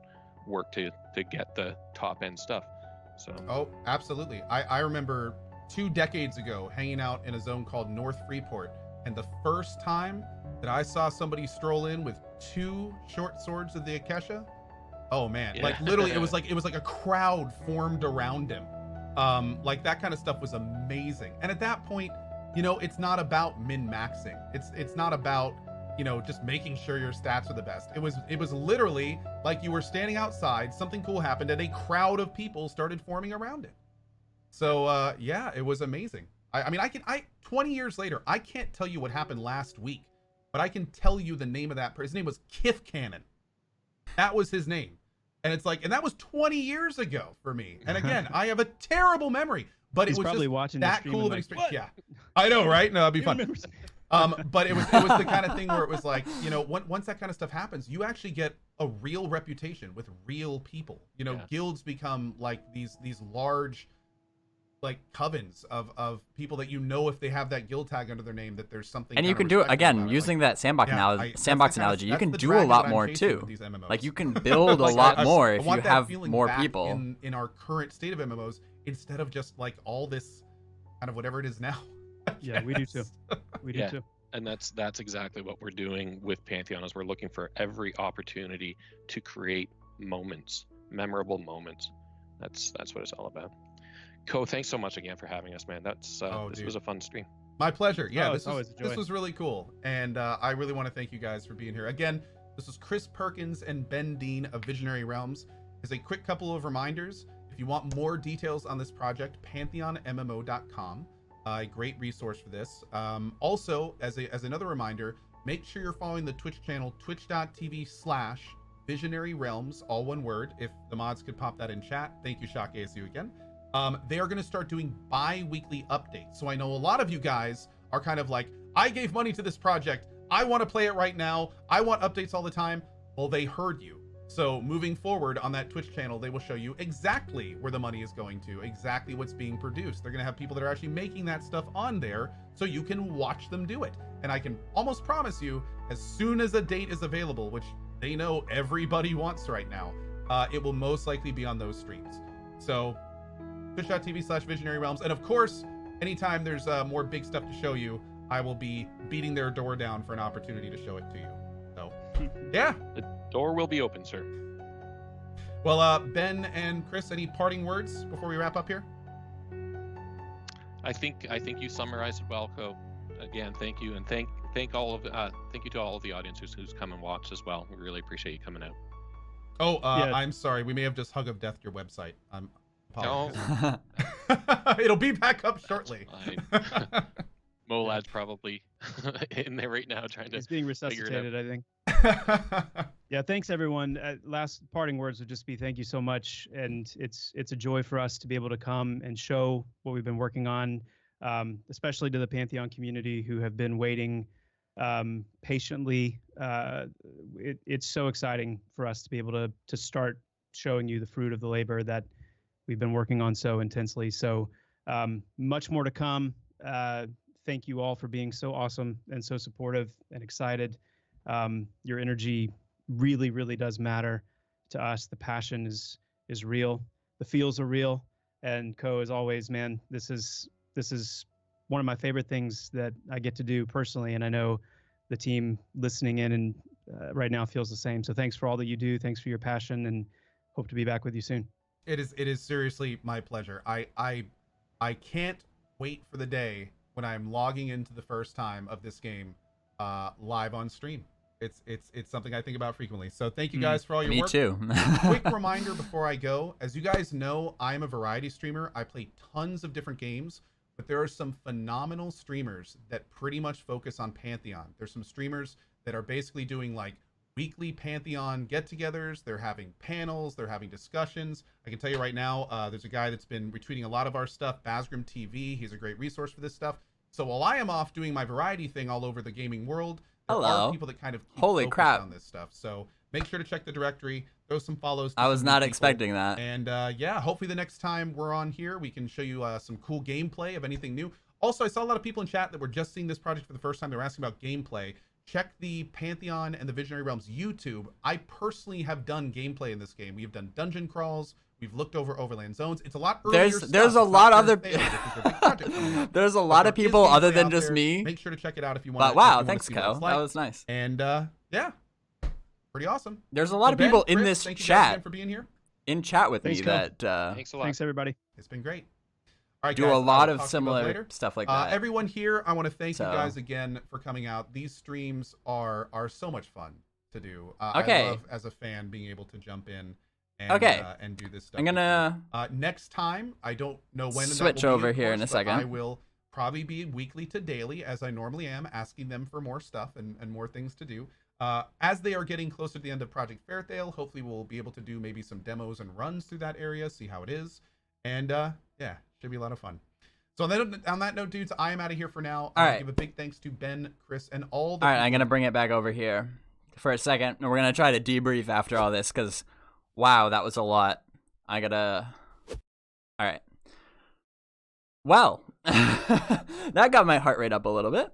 worked to get the top end stuff. So. Oh, absolutely. I remember 2 decades ago hanging out in a zone called North Freeport, and the first time that I saw somebody stroll in with 2 short swords of the Akesha, oh man, like literally it was like a crowd formed around him. Like that kind of stuff was amazing. And at that point, you know, it's not about min-maxing. It's not about, you know, just making sure your stats are the best. It was literally like you were standing outside, something cool happened, and a crowd of people started forming around it. So yeah, it was amazing. I mean, 20 years later, I can't tell you what happened last week, but I can tell you the name of that person. His name was Kith Cannon. That was his name. And it's like, and that was 20 years ago for me. And again, I have a terrible memory, but He's it was probably just watching that the cool of an like, experience. Yeah, I know, right? No, it'd be fun. But it was the kind of thing where it was like, you know, once that kind of stuff happens, you actually get a real reputation with real people. You know, guilds become like these large, like covens of people that, you know, if they have that guild tag under their name, that there's something. And you can do it again using that sandbox analogy. You can do a lot more too. Like you can build a lot more if you have more people. In our current state of MMOs, instead of just like all this kind of whatever it is now. Yeah, we do too. We do too. And that's exactly what we're doing with Pantheon, is we're looking for every opportunity to create moments, memorable moments. That's what it's all about. Cohh, thanks so much again for having us, man. This was a fun stream. My pleasure. Yeah, this was really cool, and I really want to thank you guys for being here. Again, this is Chris Perkins and Ben Dean of Visionary Realms. As a quick couple of reminders, if you want more details on this project, PantheonMMO.com, a great resource for this. Also, as another reminder, make sure you're following the Twitch channel, twitch.tv/Visionary Realms, all one word. If the mods could pop that in chat. Thank you, Shock ASU again. They are going to start doing bi-weekly updates. So I know a lot of you guys are kind of like, I gave money to this project, I want to play it right now, I want updates all the time. Well, they heard you. So moving forward on that Twitch channel, they will show you exactly where the money is going to, exactly what's being produced. They're going to have people that are actually making that stuff on there so you can watch them do it. And I can almost promise you, as soon as a date is available, which they know everybody wants right now, it will most likely be on those streams. So twitch.tv/Visionary Realms. And of course, anytime there's more big stuff to show you, I will be beating their door down for an opportunity to show it to you. So, yeah. The door will be open, sir. Well, Ben and Chris, any parting words before we wrap up here? I think you summarized it well, Cohh. Again, thank you, and thank you to all of the audience who's come and watched as well. We really appreciate you coming out. Oh, I'm sorry. We may have just hug of death your website. No. It'll be back up shortly. Molad's probably in there right now trying to. He's being resuscitated, I think. Yeah, thanks everyone. Last parting words would just be thank you so much, and it's a joy for us to be able to come and show what we've been working on, especially to the Pantheon community who have been waiting patiently. It's so exciting for us to be able to start showing you the fruit of the labor that we've been working on so intensely. So much more to come. Thank you all for being so awesome and so supportive and excited. Your energy really, really does matter to us. The passion is real. The feels are real. And Cohh, as always, man, this is one of my favorite things that I get to do personally. And I know the team listening in and right now feels the same. So thanks for all that you do. Thanks for your passion, and hope to be back with you soon. It is seriously my pleasure. I can't wait for the day when I'm logging into the first time of this game live on stream. It's something I think about frequently. So thank you guys for all your work. Me too. Quick reminder before I go, as you guys know, I'm a variety streamer. I play tons of different games, but there are some phenomenal streamers that pretty much focus on Pantheon. There's some streamers that are basically doing like weekly Pantheon get-togethers. They're having panels, they're having discussions. I can tell you right now, there's a guy that's been retweeting a lot of our stuff, BazgrimTV. He's a great resource for this stuff. So while I am off doing my variety thing all over the gaming world, there are people that kind of keep focused on this stuff. So make sure to check the directory, throw some follows. To I was some new not people. expecting that. And yeah, hopefully the next time we're on here, we can show you some cool gameplay of anything new. Also, I saw a lot of people in chat that were just seeing this project for the first time. They were asking about gameplay. Check the Pantheon and the Visionary Realms YouTube. I personally have done gameplay in this game. We have done dungeon crawls. We've looked over overland zones. It's a lot earlier stuff. There's a It's lot not other Faerthale. This is a big project coming up. there's a But lot there of people is other gameplay than out just there. me. Make sure to check it out if you want. But wow, thanks, Cohh. That was nice. And yeah, pretty awesome. There's a lot of Ben, people in Chris, this thank you guys chat again for being here. in chat with Thanks, me Cohh. that Thanks a lot. Thanks, everybody. It's been great. All right, do guys, a I lot will of talk to you both similar later. stuff like that. Everyone here, I want to thank you So- guys again for coming out. These streams are so much fun to do. Okay. I love, as a fan, being able to jump in and, Okay. And do this stuff. I'm with gonna you. Next time, I don't know when switch that will over be, of here in course, a but second. I will probably be weekly to daily, as I normally am, asking them for more stuff and more things to do. As they are getting closer to the end of Project Faerthale, hopefully we'll be able to do maybe some demos and runs through that area, see how it is. And yeah, should be a lot of fun. So on that note, dudes, I am out of here for now. I right. give a big thanks to Ben, Chris, and all the All right, I'm people- gonna bring it back over here for a second, and we're gonna try to debrief after all this, because wow, that was a lot. I gotta. All right. Well, that got my heart rate up a little bit.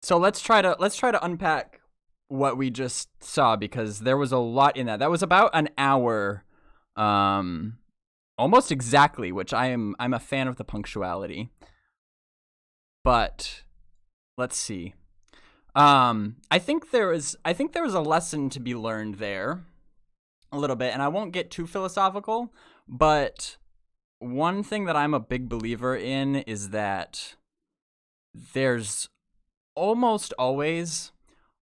So let's try to unpack what we just saw, because there was a lot in that. That was about an hour, almost exactly, which I'm a fan of the punctuality. But let's see. I think there was a lesson to be learned there a little bit, and I won't get too philosophical, but one thing that I'm a big believer in is that there's almost always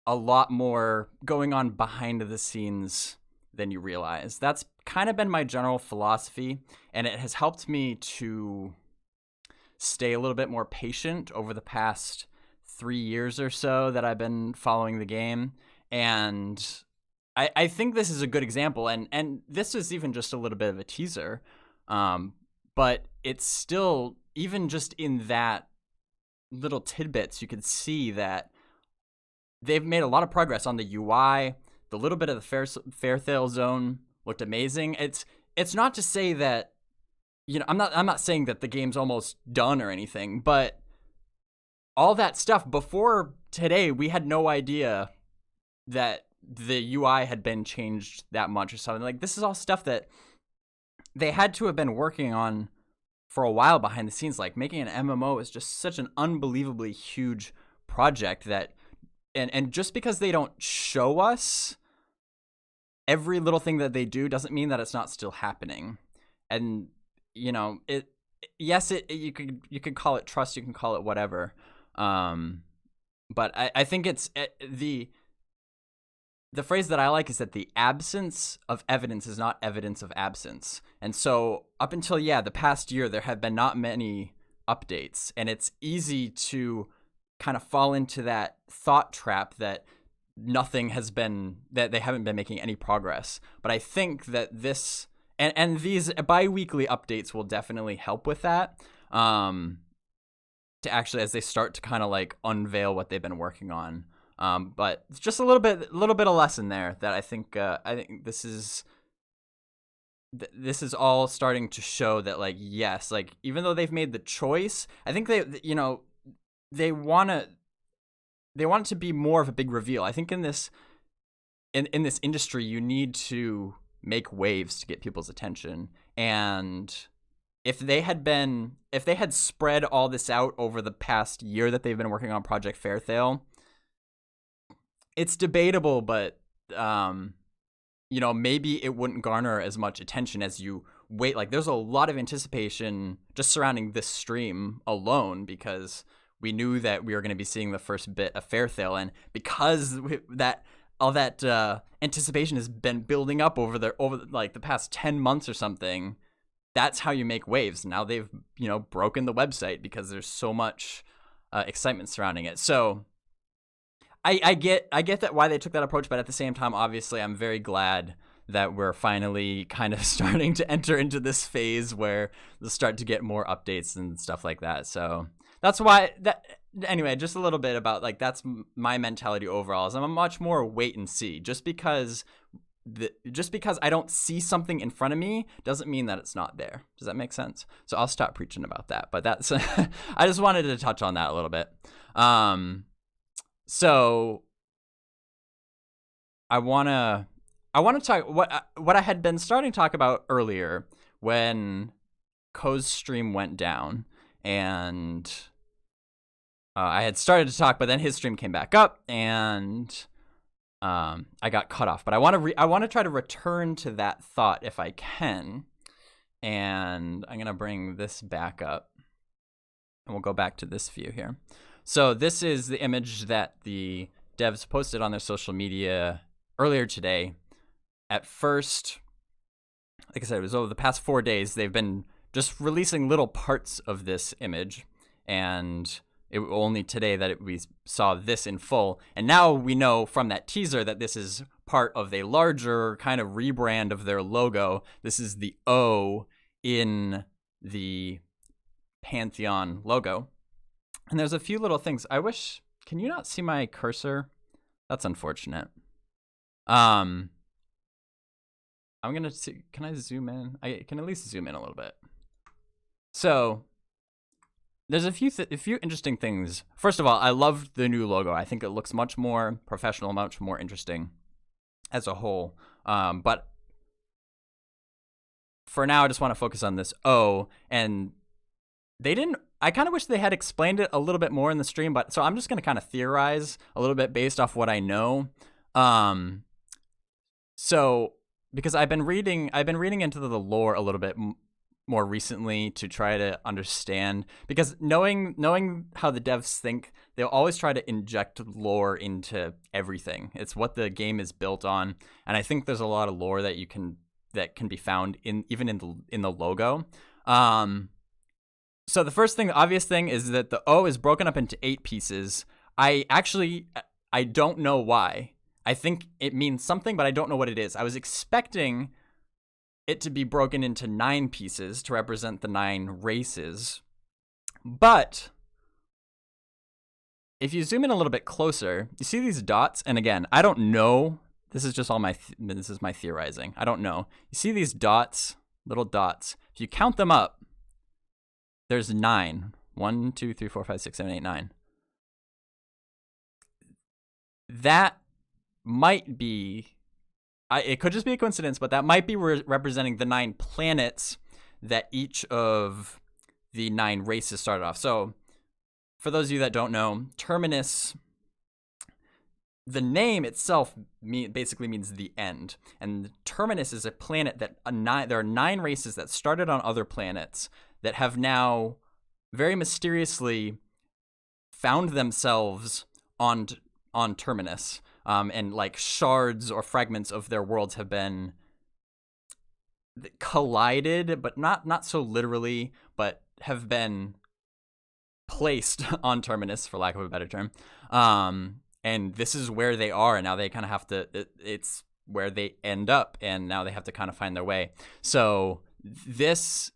a lot more going on behind the scenes than you realize. That's kind of been my general philosophy, and it has helped me to stay a little bit more patient over the past 3 years or so that I've been following the game. And I think this is a good example, and this is even just a little bit of a teaser, but it's still, even just in that little tidbits, you could see that they've made a lot of progress on the UI. The little bit of the Faerthale zone looked amazing. It's not to say that, you know, I'm not saying that the game's almost done or anything, but all that stuff before today, we had no idea that the UI had been changed that much or something. Like, this is all stuff that they had to have been working on for a while behind the scenes. Like, making an MMO is just such an unbelievably huge project that, and just because they don't show us every little thing that they do doesn't mean that it's not still happening. And, you know, you could call it trust, you can call it whatever. But I think it's the phrase that I like is that the absence of evidence is not evidence of absence. And so up until, the past year, there have been not many updates, and it's easy to kind of fall into that thought trap that nothing has been, that they haven't been making any progress. But I think that this, and these bi-weekly updates will definitely help with that, to actually, as they start to kind of like unveil what they've been working on. But it's just a little bit of lesson there that I think this is all starting to show that, like, yes, like, even though they've made the choice, I think they want it to be more of a big reveal. I think in this industry, you need to make waves to get people's attention. And if they had spread all this out over the past year that they've been working on Project Faerthale, it's debatable, but maybe it wouldn't garner as much attention as you wait. Like, there's a lot of anticipation just surrounding this stream alone, because we knew that we were going to be seeing the first bit of Faerthale, and because all that anticipation has been building up over like the past 10 months or something. That's how you make waves. Now they've broken the website because there's so much excitement surrounding it. So I get that why they took that approach, but at the same time, obviously, I'm very glad that we're finally kind of starting to enter into this phase where they'll start to get more updates and stuff like that. So that's why that. Anyway, just a little bit about like that's my mentality overall. Is I'm a much more wait and see. Just because I don't see something in front of me doesn't mean that it's not there. Does that make sense? So I'll stop preaching about that. But that's I just wanted to touch on that a little bit. So I wanna talk what I had been starting to talk about earlier when Cohh's stream went down, and I had started to talk, but then his stream came back up, and I got cut off. But I want to try to return to that thought if I can, and I'm gonna bring this back up, and we'll go back to this view here. So this is the image that the devs posted on their social media earlier today. At first, like I said, it was over the past 4 days, they've been just releasing little parts of this image, and it was only today that we saw this in full. And now we know from that teaser that this is part of a larger kind of rebrand of their logo. This is the O in the Pantheon logo. And there's a few little things. Can you not see my cursor? That's unfortunate. I'm gonna see, can I zoom in? I can at least zoom in a little bit. So there's a few interesting things. First of all, I love the new logo. I think it looks much more professional, much more interesting as a whole. But for now, I just want to focus on this O. And I kind of wish they had explained it a little bit more in the stream, but so I'm just going to kind of theorize a little bit based off what I know. So because I've been reading into the lore a little bit more recently to try to understand, because knowing how the devs think, they'll always try to inject lore into everything. It's what the game is built on, and I think there's a lot of lore that can be found in the logo. So the first thing, the obvious thing, is that the O is broken up into 8 pieces. I don't know why. I think it means something, but I don't know what it is. I was expecting it to be broken into 9 pieces to represent the 9 races. But if you zoom in a little bit closer, you see these dots, and again, I don't know. This is just all this is my theorizing. I don't know. You see these dots, little dots. If you count them up, there's 9. 1, 2, 3, 4, 5, 6, 7, 8, 9. That might be, it could just be a coincidence, but that might be representing the 9 planets that each of the 9 races started off. So for those of you that don't know, Terminus, the name itself basically means the end. And Terminus is a planet that there are 9 races that started on other planets that have now very mysteriously found themselves on Terminus. And like shards or fragments of their worlds have been collided, but not so literally, but have been placed on Terminus, for lack of a better term. And this is where they are, and now they kind of have to, it's where they end up, and now they have to kind of find their way. So this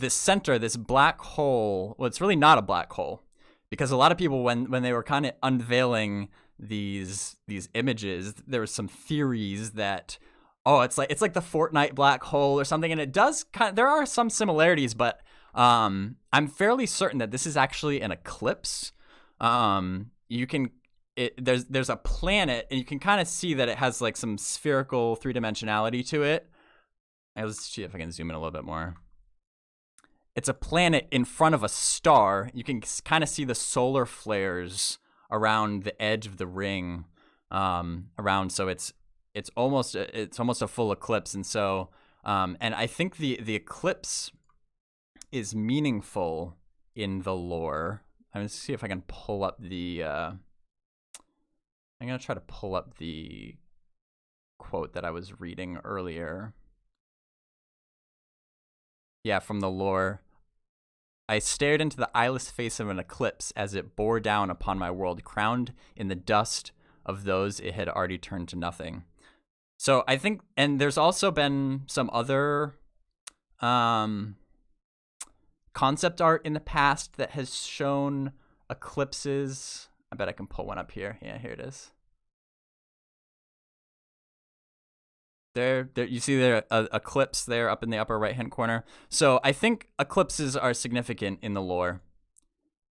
center, this black hole, well, it's really not a black hole, because a lot of people, when they were kind of unveiling these images, there was some theories that, it's like the Fortnite black hole or something, and it does there are some similarities, but I'm fairly certain that this is actually an eclipse. There's a planet, and you can kind of see that it has like some spherical 3-dimensionality to it. Let's see if I can zoom in a little bit more. It's a planet in front of a star. You can kind of see the solar flares around the edge of the ring, so it's almost a full eclipse. And so and I think the eclipse is meaningful in the lore. I'm gonna see if I can pull up the I'm gonna try to pull up the quote that I was reading earlier. Yeah, from the lore. I stared into the eyeless face of an eclipse as it bore down upon my world, crowned in the dust of those it had already turned to nothing. So I think, and there's also been some other concept art in the past that has shown eclipses. I bet I can pull one up here. Yeah, here it is. There, you see there a eclipse there up in the upper right-hand corner. So I think eclipses are significant in the lore,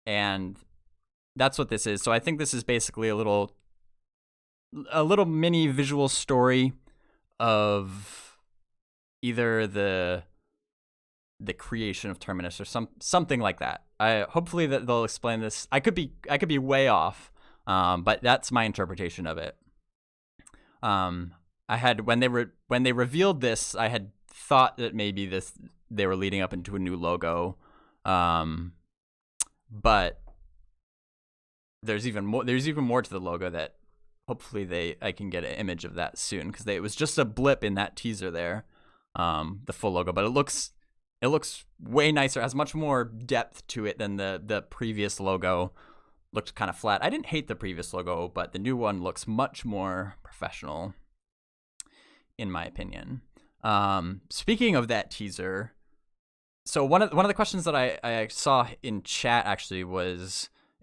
and that's what this is. So I think this is basically a little mini visual story of either the creation of Terminus or something like that. Hopefully that they'll explain this. I could be way off, but that's my interpretation of it. I had when they revealed this, I had thought that maybe they were leading up into a new logo, but there's even more to the logo that hopefully I can get an image of that soon, because it was just a blip in that teaser there, the full logo, but it looks way nicer. It has much more depth to it than the previous logo. Looked kind of flat. I didn't hate the previous logo, but the new one looks much more professional, in my opinion. Speaking of that teaser, so one of the questions that I saw in chat actually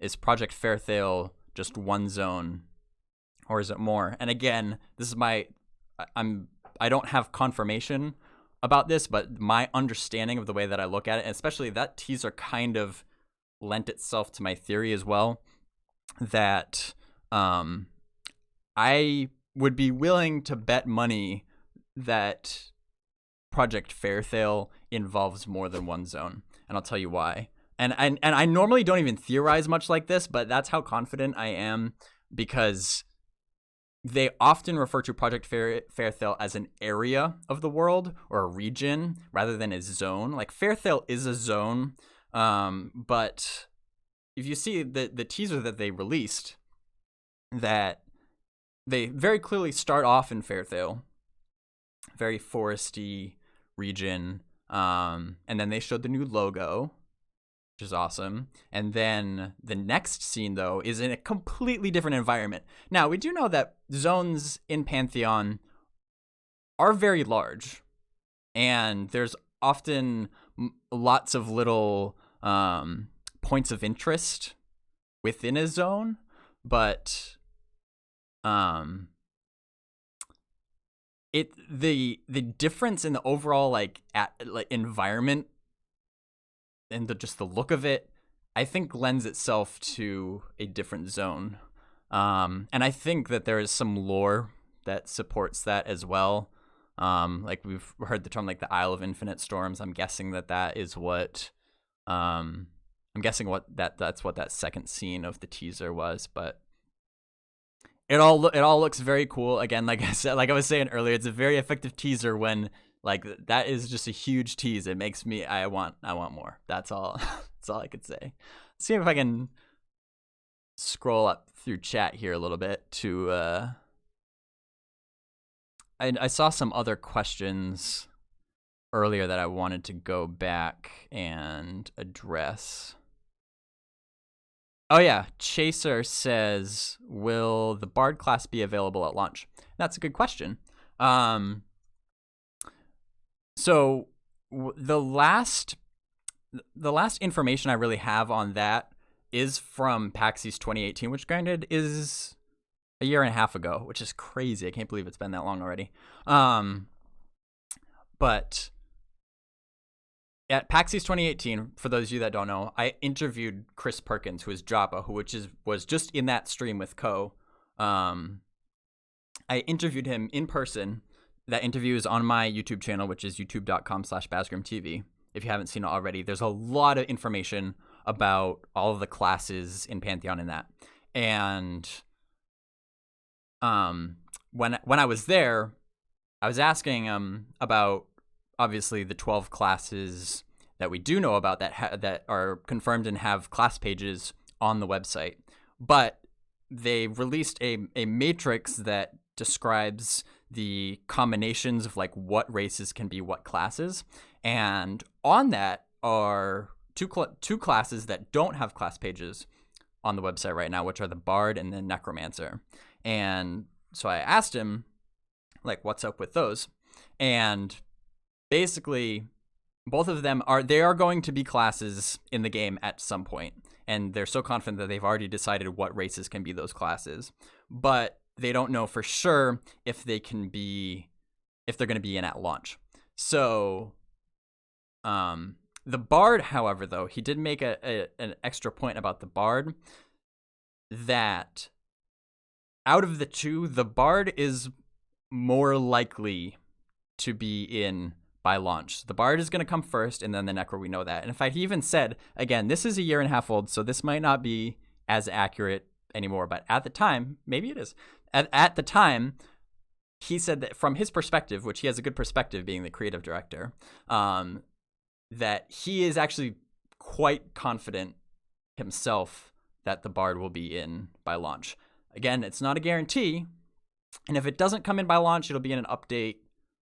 is Project Faerthale just one zone, or is it more? And again, this is I don't have confirmation about this, but my understanding of the way that I look at it, and especially that teaser kind of lent itself to my theory as well, that I would be willing to bet money that Project Faerthale involves more than one zone, and I'll tell you why. And I normally don't even theorize much like this, but that's how confident I am, because they often refer to Project Faerthale as an area of the world or a region rather than a zone. Like, Faerthale is a zone, but if you see the teaser that they released, that they very clearly start off in Faerthale, very foresty region, and then they showed the new logo, which is awesome. And then the next scene, though, is in a completely different environment. Now, we do know that zones in Pantheon are very large, and there's often lots of little points of interest within a zone, but the difference in the overall environment and just the look of it, I think lends itself to a different zone. And I think that there is some lore that supports that as well. Like, we've heard the term like the Isle of Infinite Storms. I'm guessing that is what that's what that second scene of the teaser was, but it all looks very cool. Again, like I was saying earlier, it's a very effective teaser when, like, that is just a huge tease. It makes me I want more. That's all. That's all I could say. Let's see if I can scroll up through chat here a little bit to I saw some other questions earlier that I wanted to go back and address. Oh yeah, Chaser says, will the Bard class be available at launch? That's a good question. So the last information I really have on that is from PAX East 2018, which granted is a year and a half ago, which is crazy. I can't believe it's been that long already. But at PAX East 2018, for those of you that don't know, I interviewed Chris Perkins, who is Joppa, was just in that stream with Cohh. I interviewed him in person. That interview is on my YouTube channel, which is youtube.com/BazgrimTV. If you haven't seen it already, there's a lot of information about all of the classes in Pantheon in that. And when I was there, I was asking about obviously the 12 classes that we do know about that are confirmed and have class pages on the website. But they released a matrix that describes the combinations of like what races can be what classes, and on that are two classes that don't have class pages on the website right now, which are the Bard and the Necromancer. And so I asked him, like, what's up with those? And basically both of them are going to be classes in the game at some point, and they're so confident that they've already decided what races can be those classes, but they don't know for sure if they're going to be in at launch. So the Bard, however, though, he did make an extra point about the Bard, that out of the two, the Bard is more likely to be in by launch. The Bard is going to come first, and then the Necro, we know that. And in fact, he even said, again, this is a year and a half old, so this might not be as accurate anymore, but at the time, maybe it is. At the time, he said that from his perspective, which he has a good perspective being the creative director, that he is actually quite confident himself that the Bard will be in by launch. Again, it's not a guarantee, and if it doesn't come in by launch, it'll be in an update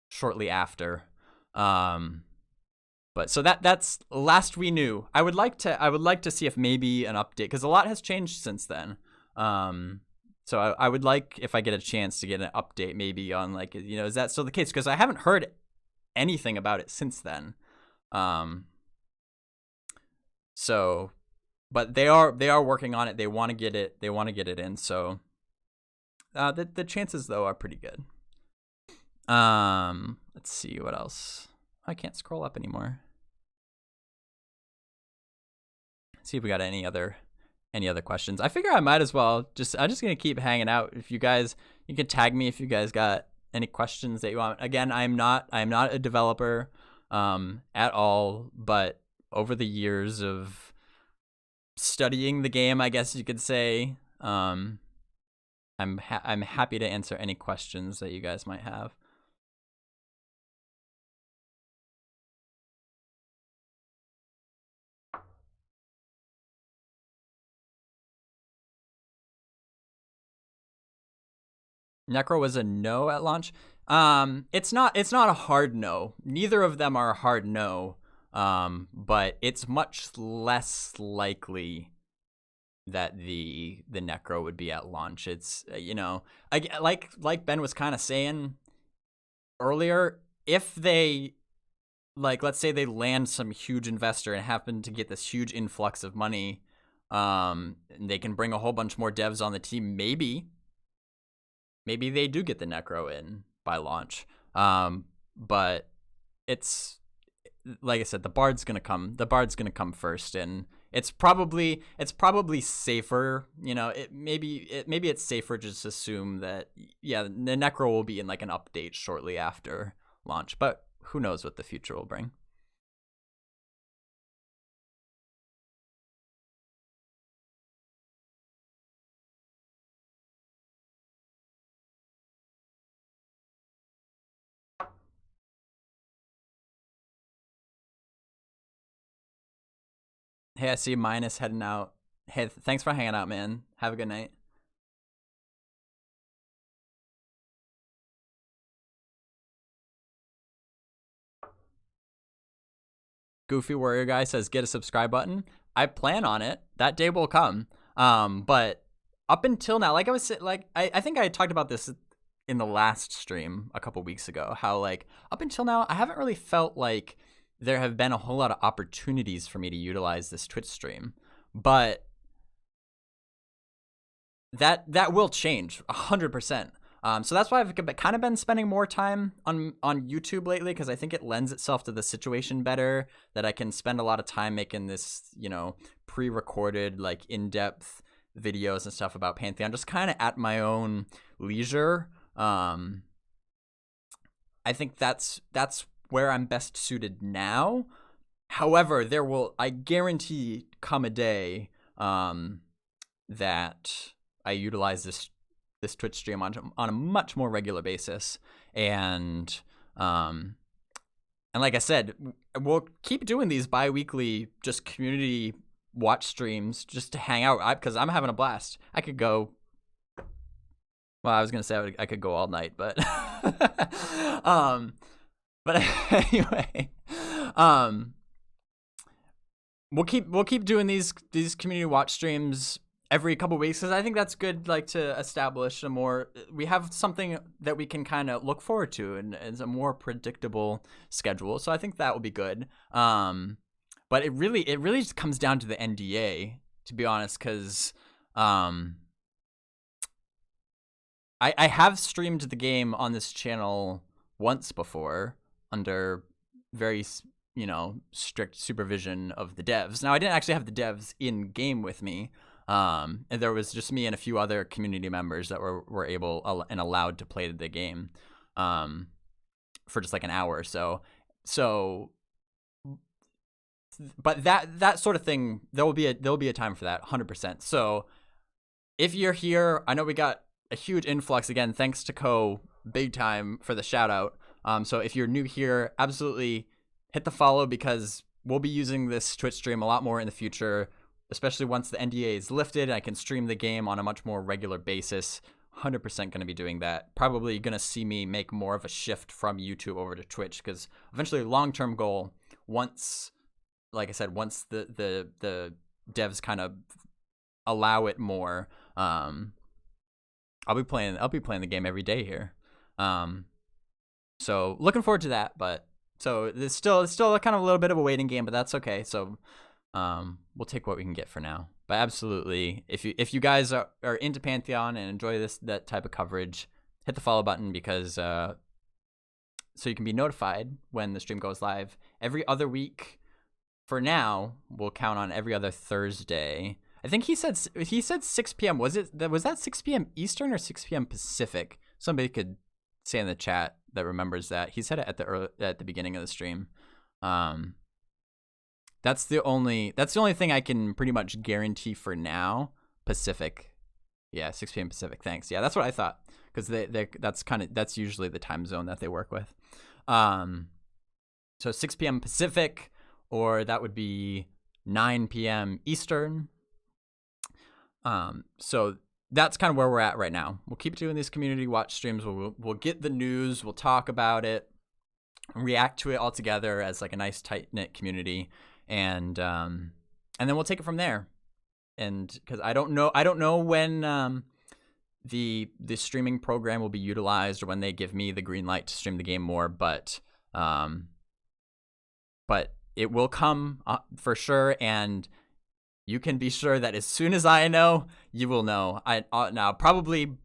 shortly after. But so that's last we knew. I would like to see if maybe an update, because a lot has changed since then. So I would like, if I get a chance, to get an update maybe on, like, you know, is that still the case? Because I haven't heard anything about it since then. So, but they are working on it. They want to get it. They want to get it in. So, the chances though are pretty good. Let's see what else. I can't scroll up anymore. See if we got any other questions. I figure I might as well I'm just gonna keep hanging out. If you guys, you can tag me if you guys got any questions that you want. Again, I'm not a developer at all, but over the years of studying the game, I guess you could say, I'm happy to answer any questions that you guys might have. Necro was a no at launch. It's not a hard no. Neither of them are a hard no. But it's much less likely that the Necro would be at launch. It's, you know, like Ben was kind of saying earlier, if they, like, let's say they land some huge investor and happen to get this huge influx of money, and they can bring a whole bunch more devs on the team, maybe they do get the Necro in by launch. But it's, like I said, the Bard's gonna come first, and it's probably safer, you know, maybe it's safer just to assume that, yeah, the Necro will be in like an update shortly after launch, but who knows what the future will bring. Hey, I see Minus heading out. Hey, thanks for hanging out, man. Have a good night. Goofy Warrior Guy says, get a subscribe button. I plan on it. That day will come. But up until now, like I was I think I talked about this in the last stream a couple weeks ago, how like up until now, I haven't really felt like there have been a whole lot of opportunities for me to utilize this Twitch stream. But that will change 100%. So that's why I've kind of been spending more time on YouTube lately, because I think it lends itself to the situation better, that I can spend a lot of time making this, you know, pre-recorded, like, in-depth videos and stuff about Pantheon, just kind of at my own leisure. I think that's where I'm best suited now. However, there will, I guarantee, come a day that I utilize this Twitch stream on a much more regular basis, and like I said, we'll keep doing these bi-weekly just community watch streams just to hang out, because I'm having a blast. I could go, well, I was gonna say I could go all night, but but anyway, we'll keep doing these community watch streams every couple weeks, because I think that's good, like, to establish a more, we have something that we can kind of look forward to, and it's a more predictable schedule. So I think that will be good. But it really just comes down to the NDA, to be honest, because I have streamed the game on this channel once before under very, strict supervision of the devs. Now, I didn't actually have the devs in game with me. And there was just me and a few other community members that were able and allowed to play the game for just like an hour or so. But that sort of thing, there'll be a time for that, 100%. So if you're here, I know we got a huge influx again, thanks to Cohh, big time for the shout out. So if you're new here, absolutely hit the follow, because we'll be using this Twitch stream a lot more in the future, especially once the NDA is lifted. I can stream the game on a much more regular basis. 100% going to be doing that. Probably going to see me make more of a shift from YouTube over to Twitch, because eventually, long-term goal, once, like I said, once the devs kind of allow it more, I'll be playing the game every day here. So looking forward to that. But so it's still kind of a little bit of a waiting game, but that's okay. So we'll take what we can get for now. But absolutely, if you guys are into Pantheon and enjoy that type of coverage, hit the follow button, because so you can be notified when the stream goes live every other week. For now, we'll count on every other Thursday. I think he said 6 p.m. Was that 6 p.m. Eastern or 6 p.m. Pacific? Somebody could say in the chat that remembers that. He said it at the beginning of the stream. That's the only thing I can pretty much guarantee for now. Pacific. Yeah, 6 p.m. Pacific. Thanks. Yeah, that's what I thought, because that's usually the time zone that they work with. So 6 p.m. Pacific, or that would be 9 p.m. Eastern. So that's kind of where we're at right now. We'll keep doing these community watch streams. We'll get the news. We'll talk about it, react to it all together as like a nice tight knit community, and then we'll take it from there. And because I don't know when the streaming program will be utilized, or when they give me the green light to stream the game more, but it will come for sure. And you can be sure that as soon as I know, you will know. I'll probably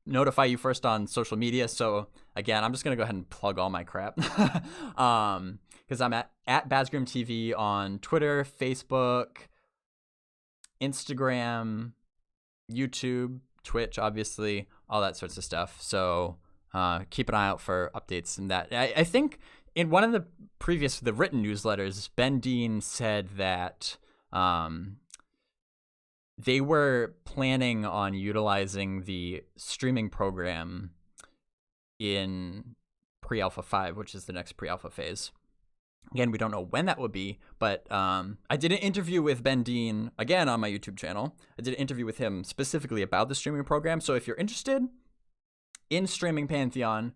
notify you first on social media. So again, I'm just gonna go ahead and plug all my crap, because I'm at BazgrimTV on Twitter, Facebook, Instagram, YouTube, Twitch, obviously, all that sorts of stuff. So keep an eye out for updates and that. I think in one of the written newsletters, Ben Dean said that they were planning on utilizing the streaming program in pre-alpha 5, which is the next pre-alpha phase. Again, we don't know when that will be, but I did an interview with Ben Dean, again, on my YouTube channel. I did an interview with him specifically about the streaming program. So if you're interested in streaming Pantheon,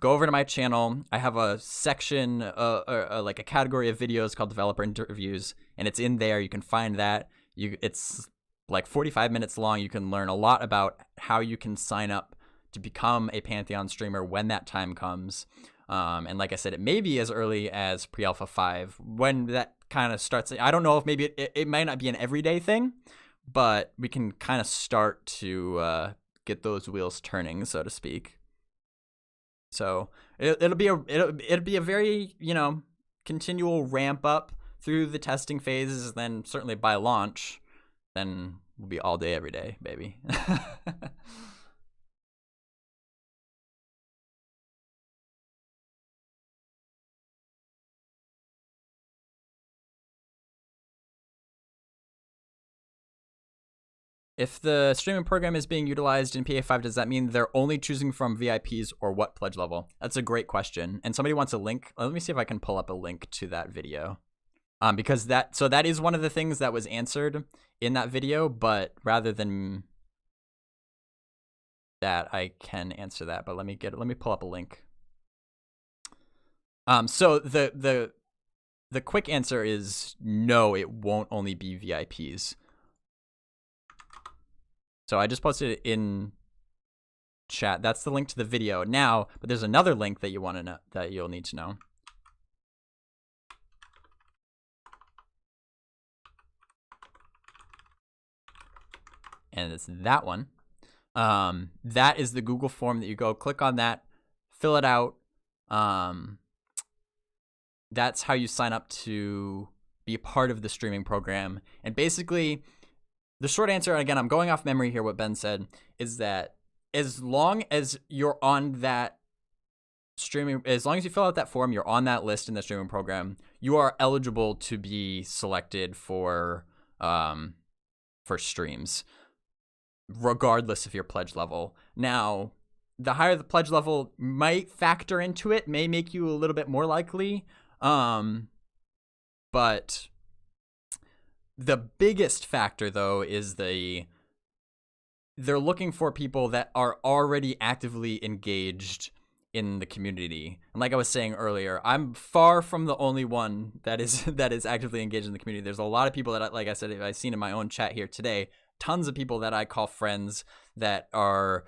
go over to my channel. I have a section, like a category of videos called developer interviews, and it's in there. You can find that. It's like 45 minutes long. You can learn a lot about how you can sign up to become a Pantheon streamer when that time comes. And like I said, it may be as early as pre-alpha 5 when that kind of starts. I don't know if maybe it might not be an everyday thing, but we can kind of start to get those wheels turning, so to speak. So it'll be a very, continual ramp up through the testing phases. Then certainly by launch, then we'll be all day, every day, baby. If the streaming program is being utilized in PA5, does that mean they're only choosing from VIPs or what pledge level? That's a great question. And somebody wants a link. Let me see if I can pull up a link to that video. Because that is one of the things that was answered in that video, but rather than that, I can answer that. But let me pull up a link. So the quick answer is no, it won't only be VIPs. So I just posted it in chat. That's the link to the video now, but there's another link that you want to know, that you'll need to know. And it's that one. That is the Google form that you go click on that, fill it out. That's how you sign up to be a part of the streaming program. And basically, the short answer, again, I'm going off memory here, what Ben said, is that as long as you're on that streaming, as long as you fill out that form, you're on that list in the streaming program, you are eligible to be selected for streams, regardless of your pledge level. Now, the higher the pledge level might factor into it, may make you a little bit more likely, but the biggest factor, though, is they're looking for people that are already actively engaged in the community. And like I was saying earlier, I'm far from the only one that is actively engaged in the community. There's a lot of people that, like I said, I've seen in my own chat here today, tons of people that I call friends that are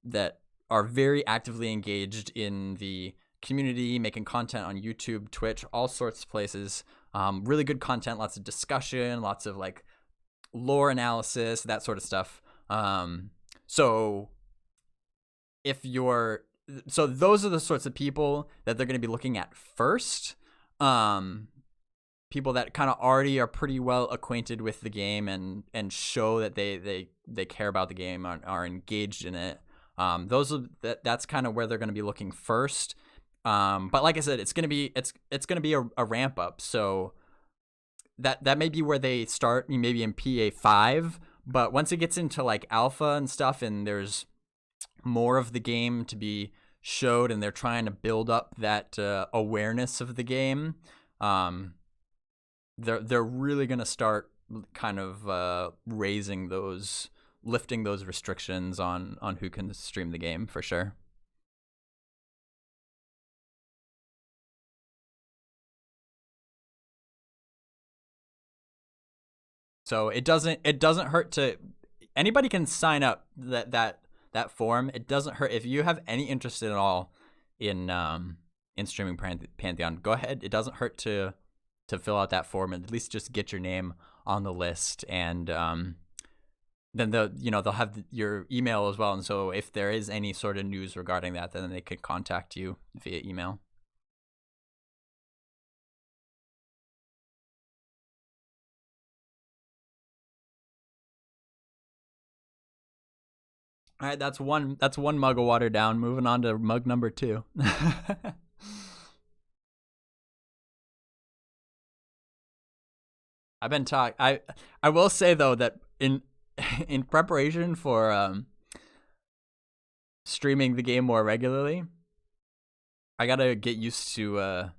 very actively engaged in the community, making content on YouTube, Twitch, all sorts of places. Really good content, lots of discussion, lots of like lore analysis, that sort of stuff. So those are the sorts of people that they're going to be looking at first. People that kind of already are pretty well acquainted with the game and show that they care about the game, are engaged in it. That's kind of where they're going to be looking first. But like I said, it's going to be a ramp up. So that may be where they start, maybe in PA5, but once it gets into like alpha and stuff, and there's more of the game to be showed, and they're trying to build up that awareness of the game, they're really going to start kind of lifting those restrictions on who can stream the game, for sure. So it doesn't hurt to, anybody can sign up that form. It doesn't hurt if you have any interest at all in streaming Pantheon. Go ahead. It doesn't hurt to fill out that form and at least just get your name on the list, and then they'll have your email as well. And so if there is any sort of news regarding that, then they could contact you via email. All right, that's one mug of water down. Moving on to mug number 2. I've been talking. I will say though that in preparation for streaming the game more regularly, I gotta get used to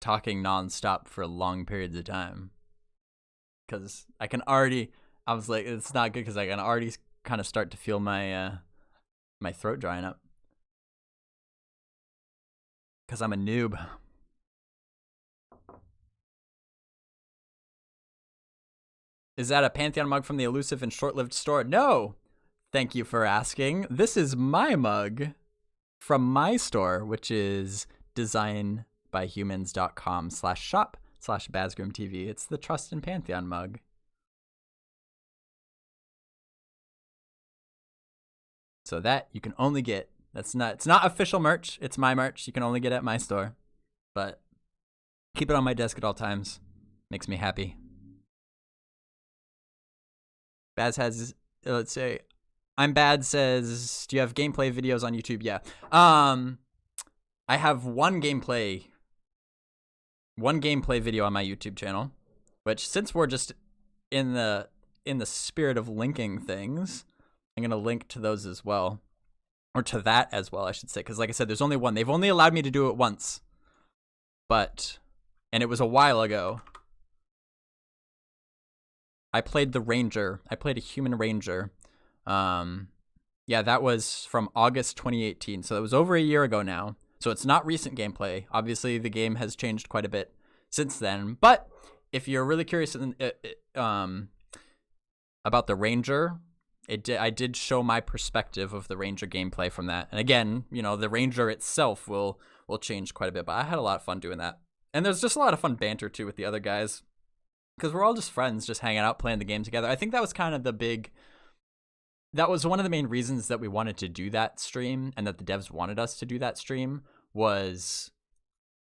talking nonstop for long periods of time, because I was like, it's not good because I can already kind of start to feel my my throat drying up because I'm a noob. Is that a Pantheon mug from the elusive and short-lived store? No. Thank you for asking. This is my mug from my store, which is designbyhumans.com/shop/BazgrimTV. It's the Trust in Pantheon mug. So that you can only get. It's not official merch. It's my merch. You can only get it at my store. But keep it on my desk at all times. Makes me happy. Baz has, let's say, I'm Bad says, do you have gameplay videos on YouTube? Yeah. I have one gameplay video on my YouTube channel, which, since we're just in the spirit of linking things, I'm going to link to those as well. Or to that as well, I should say. Because like I said, there's only one. They've only allowed me to do it once. And it was a while ago. I played the Ranger. I played a human Ranger. Yeah, that was from August 2018. So that was over a year ago now. So it's not recent gameplay. Obviously, the game has changed quite a bit since then. But if you're really curious about the Ranger, I did show my perspective of the Ranger gameplay from that. And again, you know, the Ranger itself will change quite a bit, but I had a lot of fun doing that. And there's just a lot of fun banter too with the other guys, because we're all just friends, just hanging out, playing the game together. I think that was kind of that was one of the main reasons that we wanted to do that stream, and that the devs wanted us to do that stream, was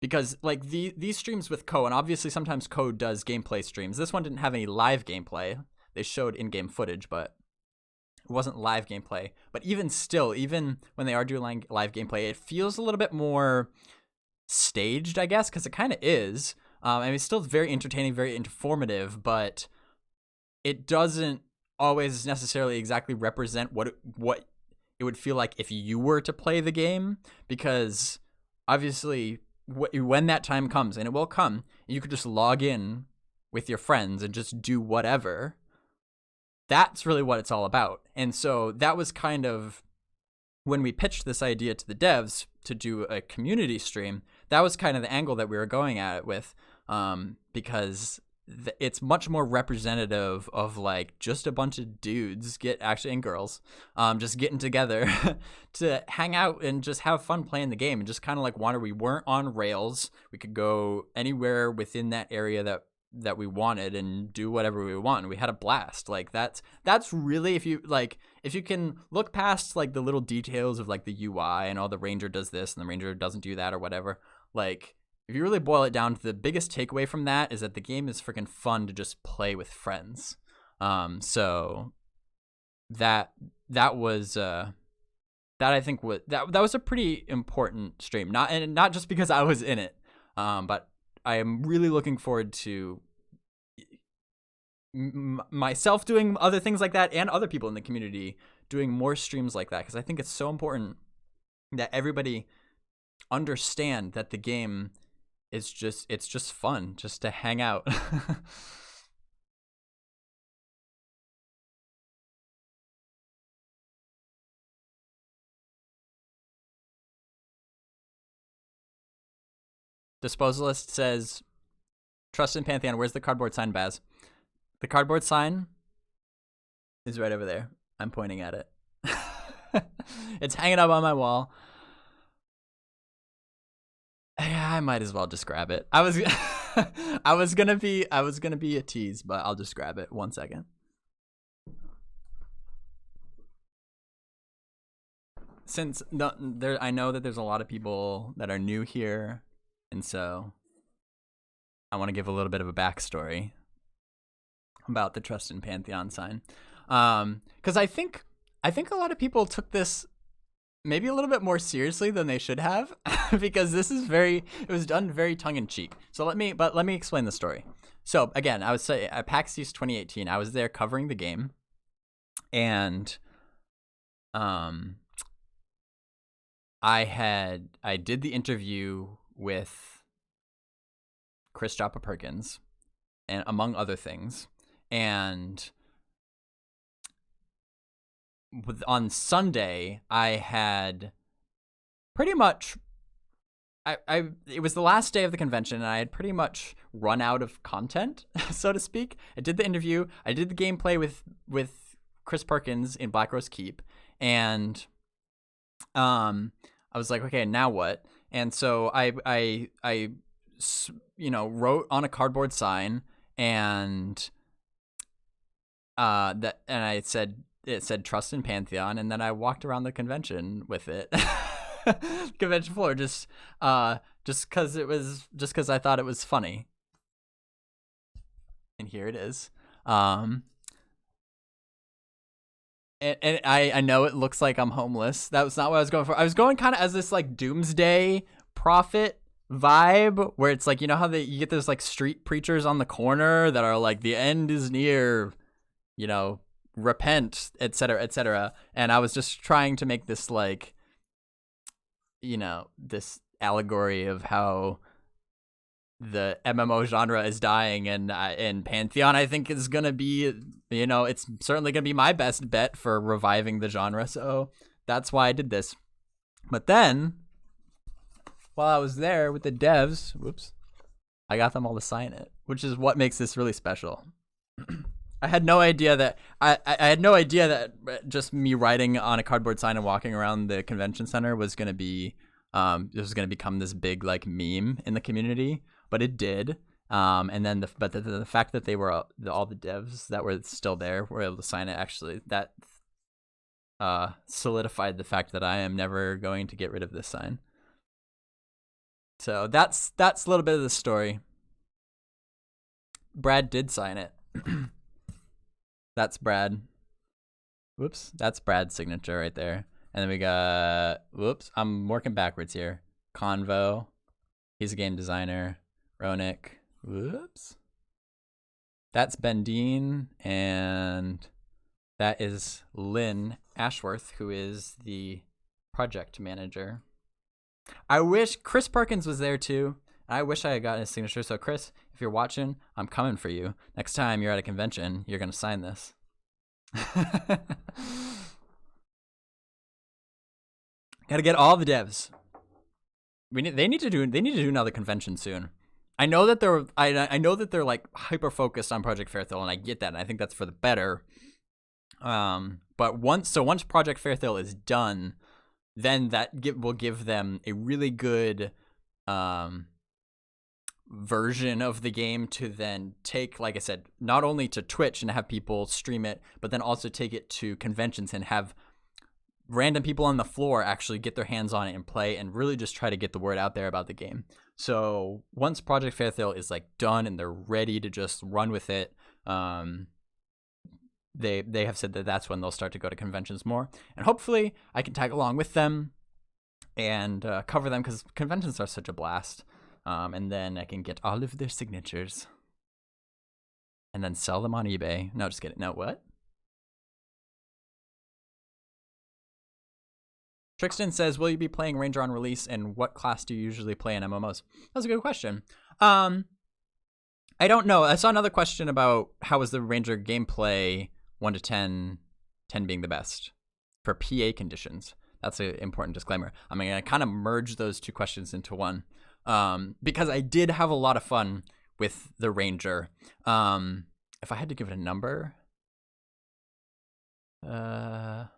because like these streams with Cohh, and obviously sometimes Cohh does gameplay streams. This one didn't have any live gameplay. They showed in-game footage, but it wasn't live gameplay. But even still, even when they are doing live gameplay, it feels a little bit more staged, I guess, because it kind of is. I mean, it's still very entertaining, very informative, but it doesn't always necessarily exactly represent what it would feel like if you were to play the game, because obviously when that time comes, and it will come, you could just log in with your friends and just do whatever. That's really what it's all about. And so that was kind of when we pitched this idea to the devs to do a community stream, that was kind of the angle that we were going at it with, because it's much more representative of like just a bunch of dudes and girls just getting together to hang out and just have fun playing the game, and just kind of like we weren't on rails. We could go anywhere within that area that we wanted and do whatever we want, and we had a blast. Like that's really, if you can look past like the little details of like the UI and all, the Ranger does this and the Ranger doesn't do that or whatever, like if you really boil it down to the biggest takeaway from that is that the game is freaking fun to just play with friends. So that was I think that was a pretty important stream. Not just because I was in it, but I am really looking forward to myself doing other things like that, and other people in the community doing more streams like that, because I think it's so important that everybody understand that the game is just fun just to hang out. Disposalist says, trust in Pantheon. Where's the cardboard sign, Baz? The cardboard sign is right over there. I'm pointing at it. It's hanging up on my wall. Yeah, I might as well just grab it. I was gonna be a tease, but I'll just grab it. 1 second. Since I know that there's a lot of people that are new here, and so I want to give a little bit of a backstory about the Trust in Pantheon sign, because I think a lot of people took this maybe a little bit more seriously than they should have, because it was done very tongue-in-cheek. So let me explain the story. So again, I was at PAX East 2018. I was there covering the game, and I did the interview with Chris Joppa Perkins, and among other things, and on Sunday I had pretty much it was the last day of the convention, and I had pretty much run out of content, so to speak. I did the interview, I did the gameplay with Chris Perkins in Black Rose Keep, and I was like, okay, now what? And so I wrote on a cardboard sign, and it said trust in Pantheon, and then I walked around the convention with it. Convention floor, just because I thought it was funny. And here it is. And I know it looks like I'm homeless. That was not what I was going for. I was going kind of as this like doomsday prophet vibe, where it's like, you know how you get those like street preachers on the corner that are like, the end is near, repent, etc., etc. And I was just trying to make this like, this allegory of how the MMO genre is dying, and Pantheon, I think, is gonna be, it's certainly gonna be my best bet for reviving the genre. So that's why I did this. But then, while I was there with the devs, I got them all to sign it, which is what makes this really special. I had no idea that I had no idea that just me writing on a cardboard sign and walking around the convention center was gonna be this was gonna become this big like meme in the community, but it did. And then the fact that they were all the devs that were still there were able to sign it, actually that solidified the fact that I am never going to get rid of this sign. So that's a little bit of the story. Brad did sign it. That's Brad. Whoops, that's Brad's signature right there. And then we got, whoops, I'm working backwards here. Convo, he's a game designer. Ronick, whoops. That's Ben Dean, and that is Lynn Ashworth, who is the project manager. I wish Chris Perkins was there too. I wish I had gotten his signature. So Chris, if you're watching, I'm coming for you. Next time you're at a convention, you're gonna sign this. Gotta get all the devs. They need to do another convention soon. I know that they're like hyper focused on Project Faerthale, and I get that, and I think that's for the better. But once Project Faerthale is done, then will give them a really good version of the game to then take, like I said, not only to Twitch and have people stream it, but then also take it to conventions and have random people on the floor actually get their hands on it and play, and really just try to get the word out there about the game. So once Project Faerthale is like done and they're ready to just run with it, they have said that that's when they'll start to go to conventions more, and hopefully I can tag along with them and cover them, because conventions are such a blast. And then I can get all of their signatures and then sell them on eBay. No, just kidding. No, what? Trixton says, will you be playing Ranger on release, and what class do you usually play in MMOs? That's a good question. I don't know. I saw another question about how was the Ranger gameplay 1 to 10, 10 being the best for PA conditions. That's an important disclaimer. I'm going to kind of merge those two questions into one. Because I did have a lot of fun with the Ranger. If I had to give it a number, oh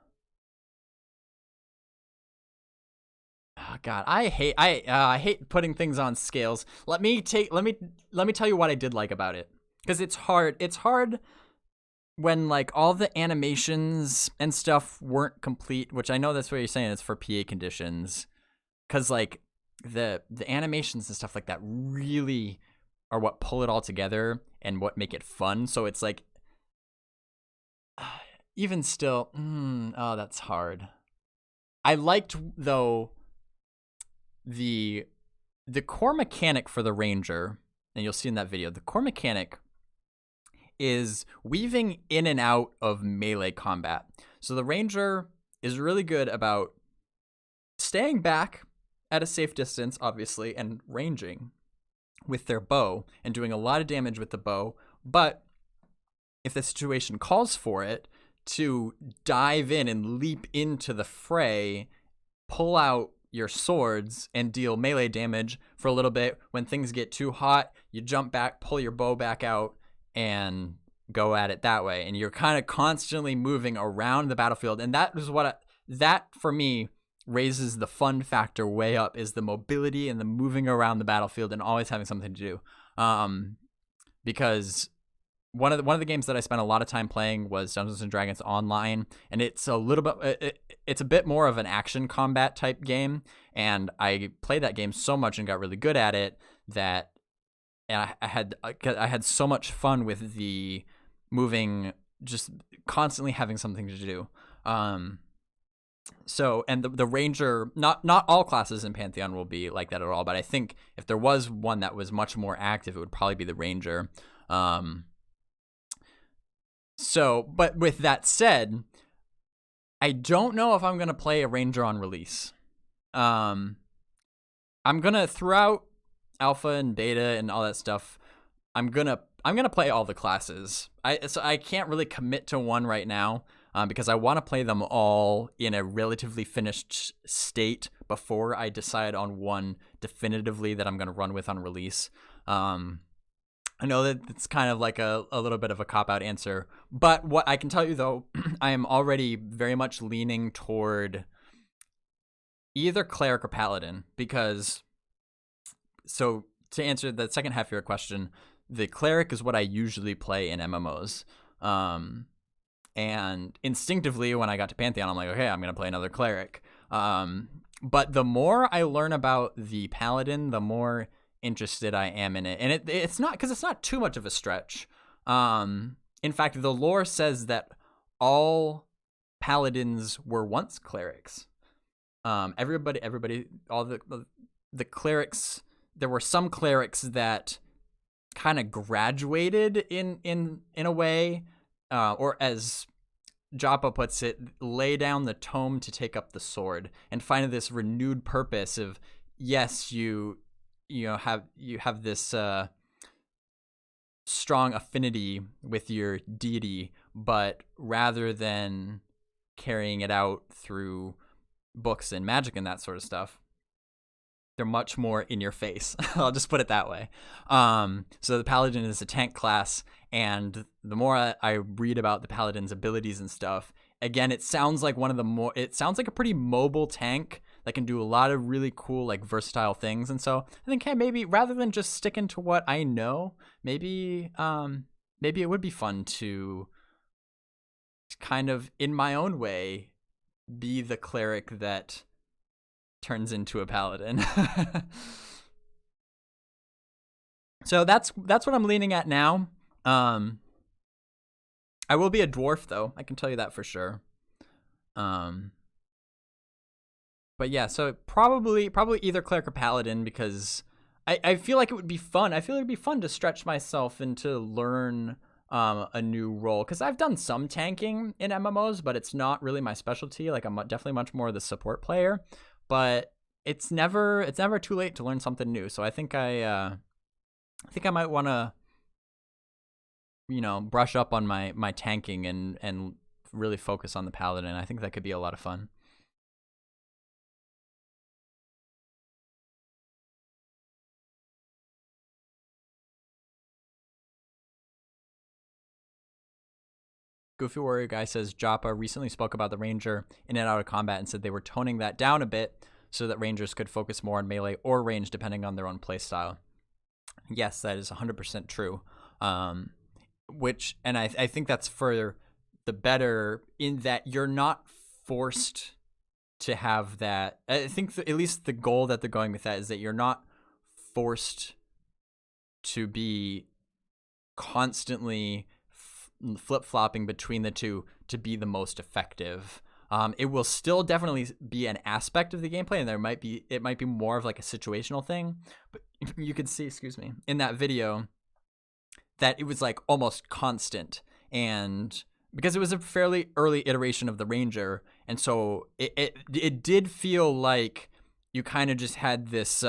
God, I hate putting things on scales. Let me tell you what I did like about it, because it's hard. It's hard when like all the animations and stuff weren't complete, which I know that's what you're saying. It's for PA conditions, because like the animations and stuff like that really are what pull it all together and what make it fun. So it's like, even still, oh, that's hard. I liked though the core mechanic for the Ranger, and you'll see in that video, the core mechanic is weaving in and out of melee combat. So the Ranger is really good about staying back at a safe distance, obviously, and ranging with their bow and doing a lot of damage with the bow. But if the situation calls for it, to dive in and leap into the fray, pull out your swords and deal melee damage for a little bit. When things get too hot, you jump back, pull your bow back out, and go at it that way. And you're kind of constantly moving around the battlefield. And that is that for me raises the fun factor way up, is the mobility and the moving around the battlefield and always having something to do. Because one of the games that I spent a lot of time playing was Dungeons and Dragons Online, and it's a little bit it's a bit more of an action combat type game, and I played that game so much and got really good at it that I had so much fun with the moving, just constantly having something to do. So, and the Ranger, not all classes in Pantheon will be like that at all, but I think if there was one that was much more active, it would probably be the Ranger. So, but with that said, I don't know if I'm going to play a Ranger on release. I'm going to, throughout alpha and beta and all that stuff, I'm going to play all the classes. So I can't really commit to one right now. Because I want to play them all in a relatively finished state before I decide on one definitively that I'm going to run with on release. I know that it's kind of like a little bit of a cop-out answer, but what I can tell you, though, I am already very much leaning toward either cleric or paladin, because, so to answer the second half of your question, the cleric is what I usually play in MMOs. And instinctively, when I got to Pantheon, I'm like, okay, I'm going to play another cleric. But the more I learn about the paladin, the more interested I am in it. And it's not, because it's not too much of a stretch. In fact, the lore says that all paladins were once clerics. Everybody, all the clerics, there were some clerics that kind of graduated in a way, or as Joppa puts it, lay down the tome to take up the sword, and find this renewed purpose of, yes, you have this strong affinity with your deity, but rather than carrying it out through books and magic and that sort of stuff, they're much more in your face. I'll just put it that way. So the paladin is a tank class, and the more I read about the paladin's abilities and stuff, again, it sounds like it sounds like a pretty mobile tank that can do a lot of really cool, like, versatile things. And so I think, hey, maybe rather than just sticking to what I know, maybe it would be fun to kind of, in my own way, be the cleric that turns into a paladin. So that's what I'm leaning at now. I will be a dwarf, though. I can tell you that for sure. But yeah, so probably either cleric or paladin, because I feel like it would be fun. I feel like it'd be fun to stretch myself and to learn a new role, because I've done some tanking in MMOs, but it's not really my specialty. Like, I'm definitely much more the support player, but it's never too late to learn something new. So I think I might want to, brush up on my tanking and really focus on the paladin. I think that could be a lot of fun. Goofy Warrior Guy says, Joppa recently spoke about the Ranger in and out of combat and said they were toning that down a bit so that Rangers could focus more on melee or range depending on their own playstyle. Yes, that is 100% true. And I think that's for the better, in that you're not forced to have that. I think at least the goal that they're going with that is that you're not forced to be constantly flip-flopping between the two to be the most effective. It will still definitely be an aspect of the gameplay, and it might be more of like a situational thing. But you could see, in that video, that it was like almost constant, and because it was a fairly early iteration of the Ranger, and so it did feel like you kind of just had this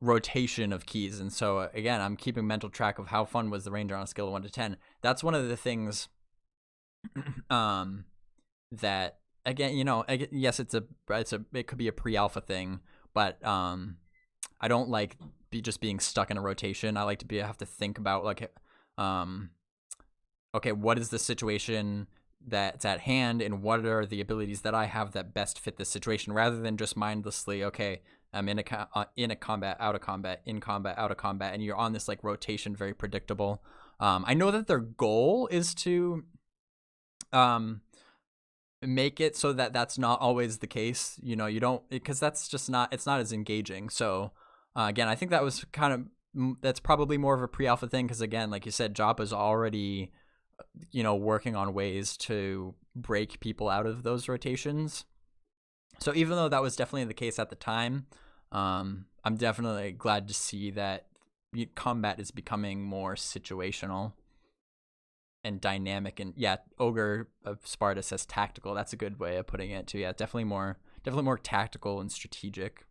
rotation of keys. And so again, I'm keeping mental track of how fun was the Ranger on a scale of 1 to 10. That's one of the things that, again, yes, it could be a pre-alpha thing, but I don't like just being stuck in a rotation. I like to have to think about, like, okay, what is the situation that's at hand, and what are the abilities that I have that best fit this situation, rather than just mindlessly, okay, I'm in a combat, out of combat, in combat, out of combat, and you're on this like rotation, very predictable. I know that their goal is to make it so that that's not always the case. You don't, because that's just it's not as engaging. So again, I think that was that's probably more of a pre-alpha thing, because again, like you said, Joppa's already working on ways to break people out of those rotations. So even though that was definitely the case at the time, I'm definitely glad to see that combat is becoming more situational and dynamic. And yeah, Ogre of Sparta says tactical. That's a good way of putting it too. Yeah, definitely more tactical and strategic.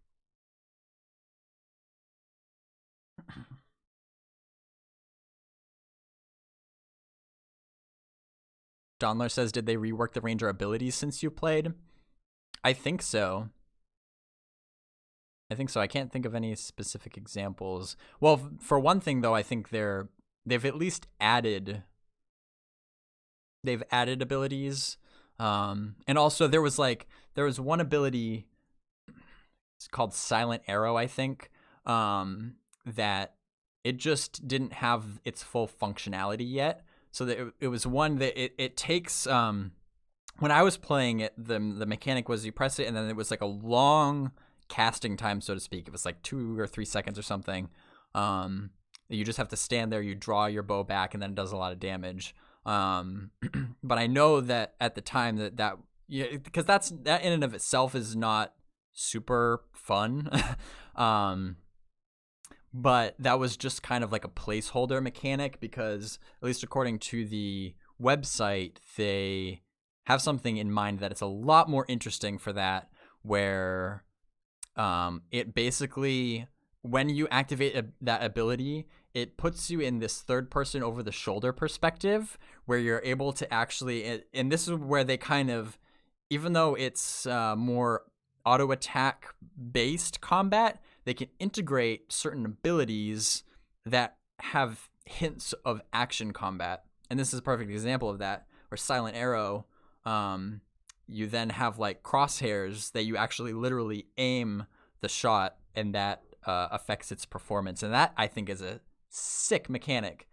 Donler says, did they rework the Ranger abilities since you played? I think so. I think so. I can't think of any specific examples. Well, for one thing though, I think they've at least added abilities. And also there was one ability, it's called Silent Arrow, I think, that it just didn't have its full functionality yet. So that it was one that it takes, when I was playing it, the mechanic was you press it and then it was like a long casting time, so to speak. It was like 2 or 3 seconds or something. You just have to stand there, you draw your bow back, and then it does a lot of damage. But I know that at the time because that in and of itself is not super fun. But that was just kind of like a placeholder mechanic, because at least according to the website, they have something in mind that it's a lot more interesting for that, where it basically, when you activate that ability, it puts you in this third person over the shoulder perspective, where you're able to actually, and this is where they kind of, even though it's more auto attack based combat, they can integrate certain abilities that have hints of action combat. And this is a perfect example of that, where Silent Arrow, you then have like crosshairs that you actually literally aim the shot, and that affects its performance. And that, I think, is a sick mechanic.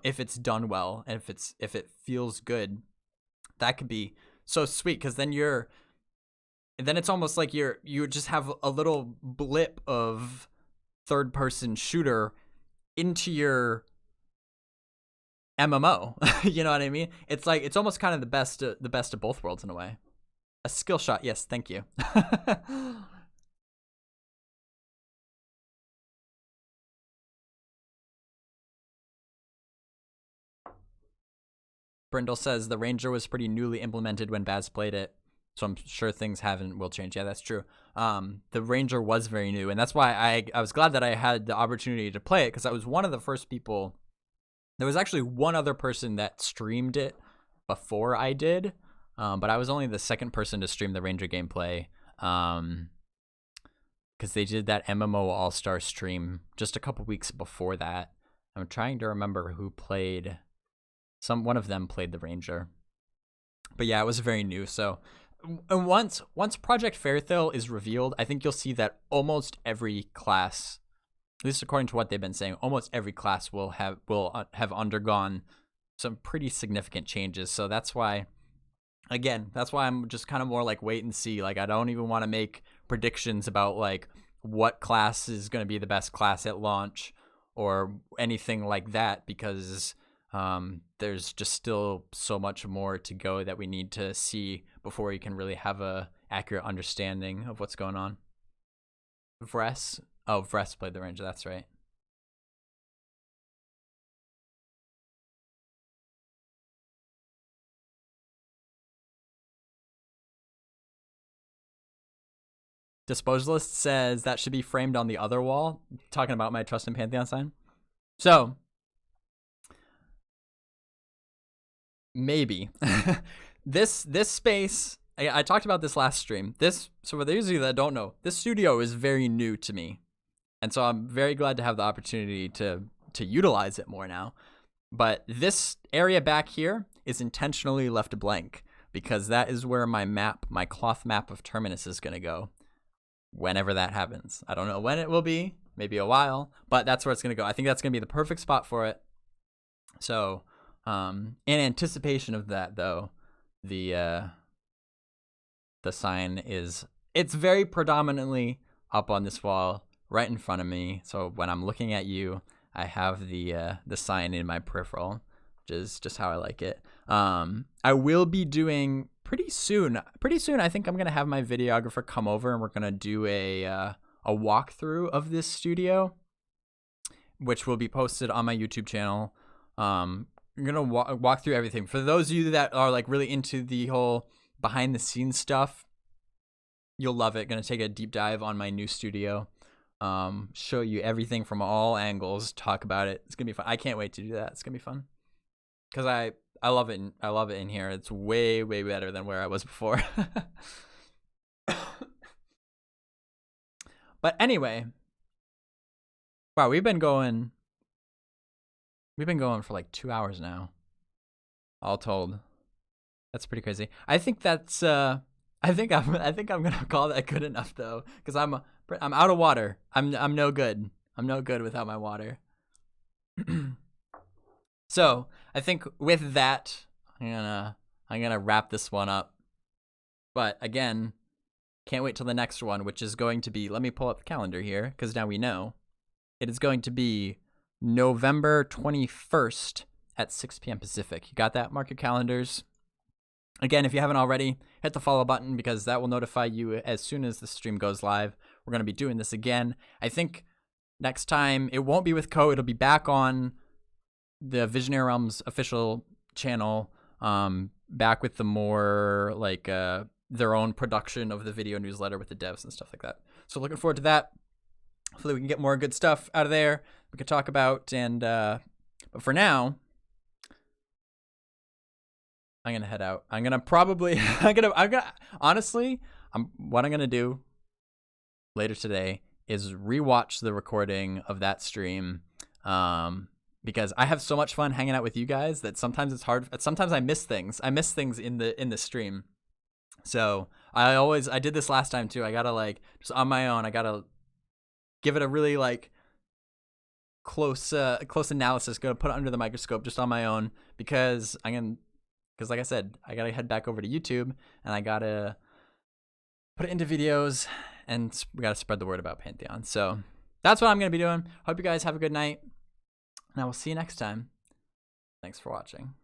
If it's done well, and if it feels good, that could be so sweet, because then it's almost like you just have a little blip of third person shooter into your MMO. You know what I mean? It's like, it's almost kind of the best of both worlds in a way. A skill shot, yes, thank you. Brindle says the Ranger was pretty newly implemented when Baz played it, so I'm sure things will change. Yeah, that's true. The Ranger was very new, and that's why I was glad that I had the opportunity to play it, because I was one of the first people. There was actually one other person that streamed it before I did, but I was only the second person to stream the Ranger gameplay, because they did that MMO All-Star stream just a couple weeks before that. I'm trying to remember who played. One of them played the Ranger. But yeah, it was very new. So once Project Faerthale is revealed, I think you'll see that almost every class, at least according to what they've been saying, almost every class will have undergone some pretty significant changes. So that's why I'm just kind of more like wait and see. Like, I don't even want to make predictions about like what class is going to be the best class at launch or anything like that, because there's just still so much more to go that we need to see before we can really have a accurate understanding of what's going on. Vress played the Ranger, that's right. Disposalist says that should be framed on the other wall, talking about my Trust in Pantheon sign. So maybe this space, I talked about this last stream. So for those of you that don't know, this studio is very new to me, and so I'm very glad to have the opportunity to utilize it more now. But this area back here is intentionally left blank, because that is where my cloth map of Terminus is going to go whenever that happens. I don't know when it will be, maybe a while, but that's where it's going to go. I think that's going to be the perfect spot for it. So in anticipation of that, though, the sign it's very predominantly up on this wall right in front of me. So when I'm looking at you, I have the sign in my peripheral, which is just how I like it. I will be doing pretty soon. I think I'm gonna have my videographer come over, and we're gonna do a walkthrough of this studio, which will be posted on my YouTube channel. I'm gonna walk through everything. For those of you that are like really into the whole behind the scenes stuff, you'll love it. Gonna take a deep dive on my new studio, show you everything from all angles, talk about it. It's gonna be fun. I can't wait to do that. It's gonna be fun, because I love it. I love it in here. It's way better than where I was before. But But anyway, wow, we've been going for like 2 hours now, all told. That's pretty crazy. I think that's I think I'm gonna call that good enough though, because I'm out of water. I'm no good. I'm no good without my water. So I think with that, I'm gonna wrap this one up. But again, can't wait till the next one, which is going to be, let me pull up the calendar here, because now we know. It is going to be November 21st at 6 p.m. Pacific. You got that? Mark your calendars. Again, if you haven't already, hit the follow button because that will notify you as soon as the stream goes live. We're going to be doing this again. I think next time it won't be with Cohh. It'll be back on the Visionary Realms official channel, back with the more like their own production of the video newsletter with the devs and stuff like that. So looking forward to that. Hopefully we can get more good stuff out of there we could talk about. And but for now, I'm gonna head out. I'm gonna probably honestly, what I'm gonna do later today is rewatch the recording of that stream, because I have so much fun hanging out with you guys that sometimes it's hard. Sometimes I miss things. I miss things in the stream. So I did this last time too. I gotta like just on my own. I gotta give it a really like close analysis. Gonna put it under the microscope just on my own because like I said, I gotta head back over to YouTube and I gotta put it into videos and we gotta spread the word about Pantheon. So that's what I'm gonna be doing. Hope you guys have a good night and I will see you next time. Thanks for watching.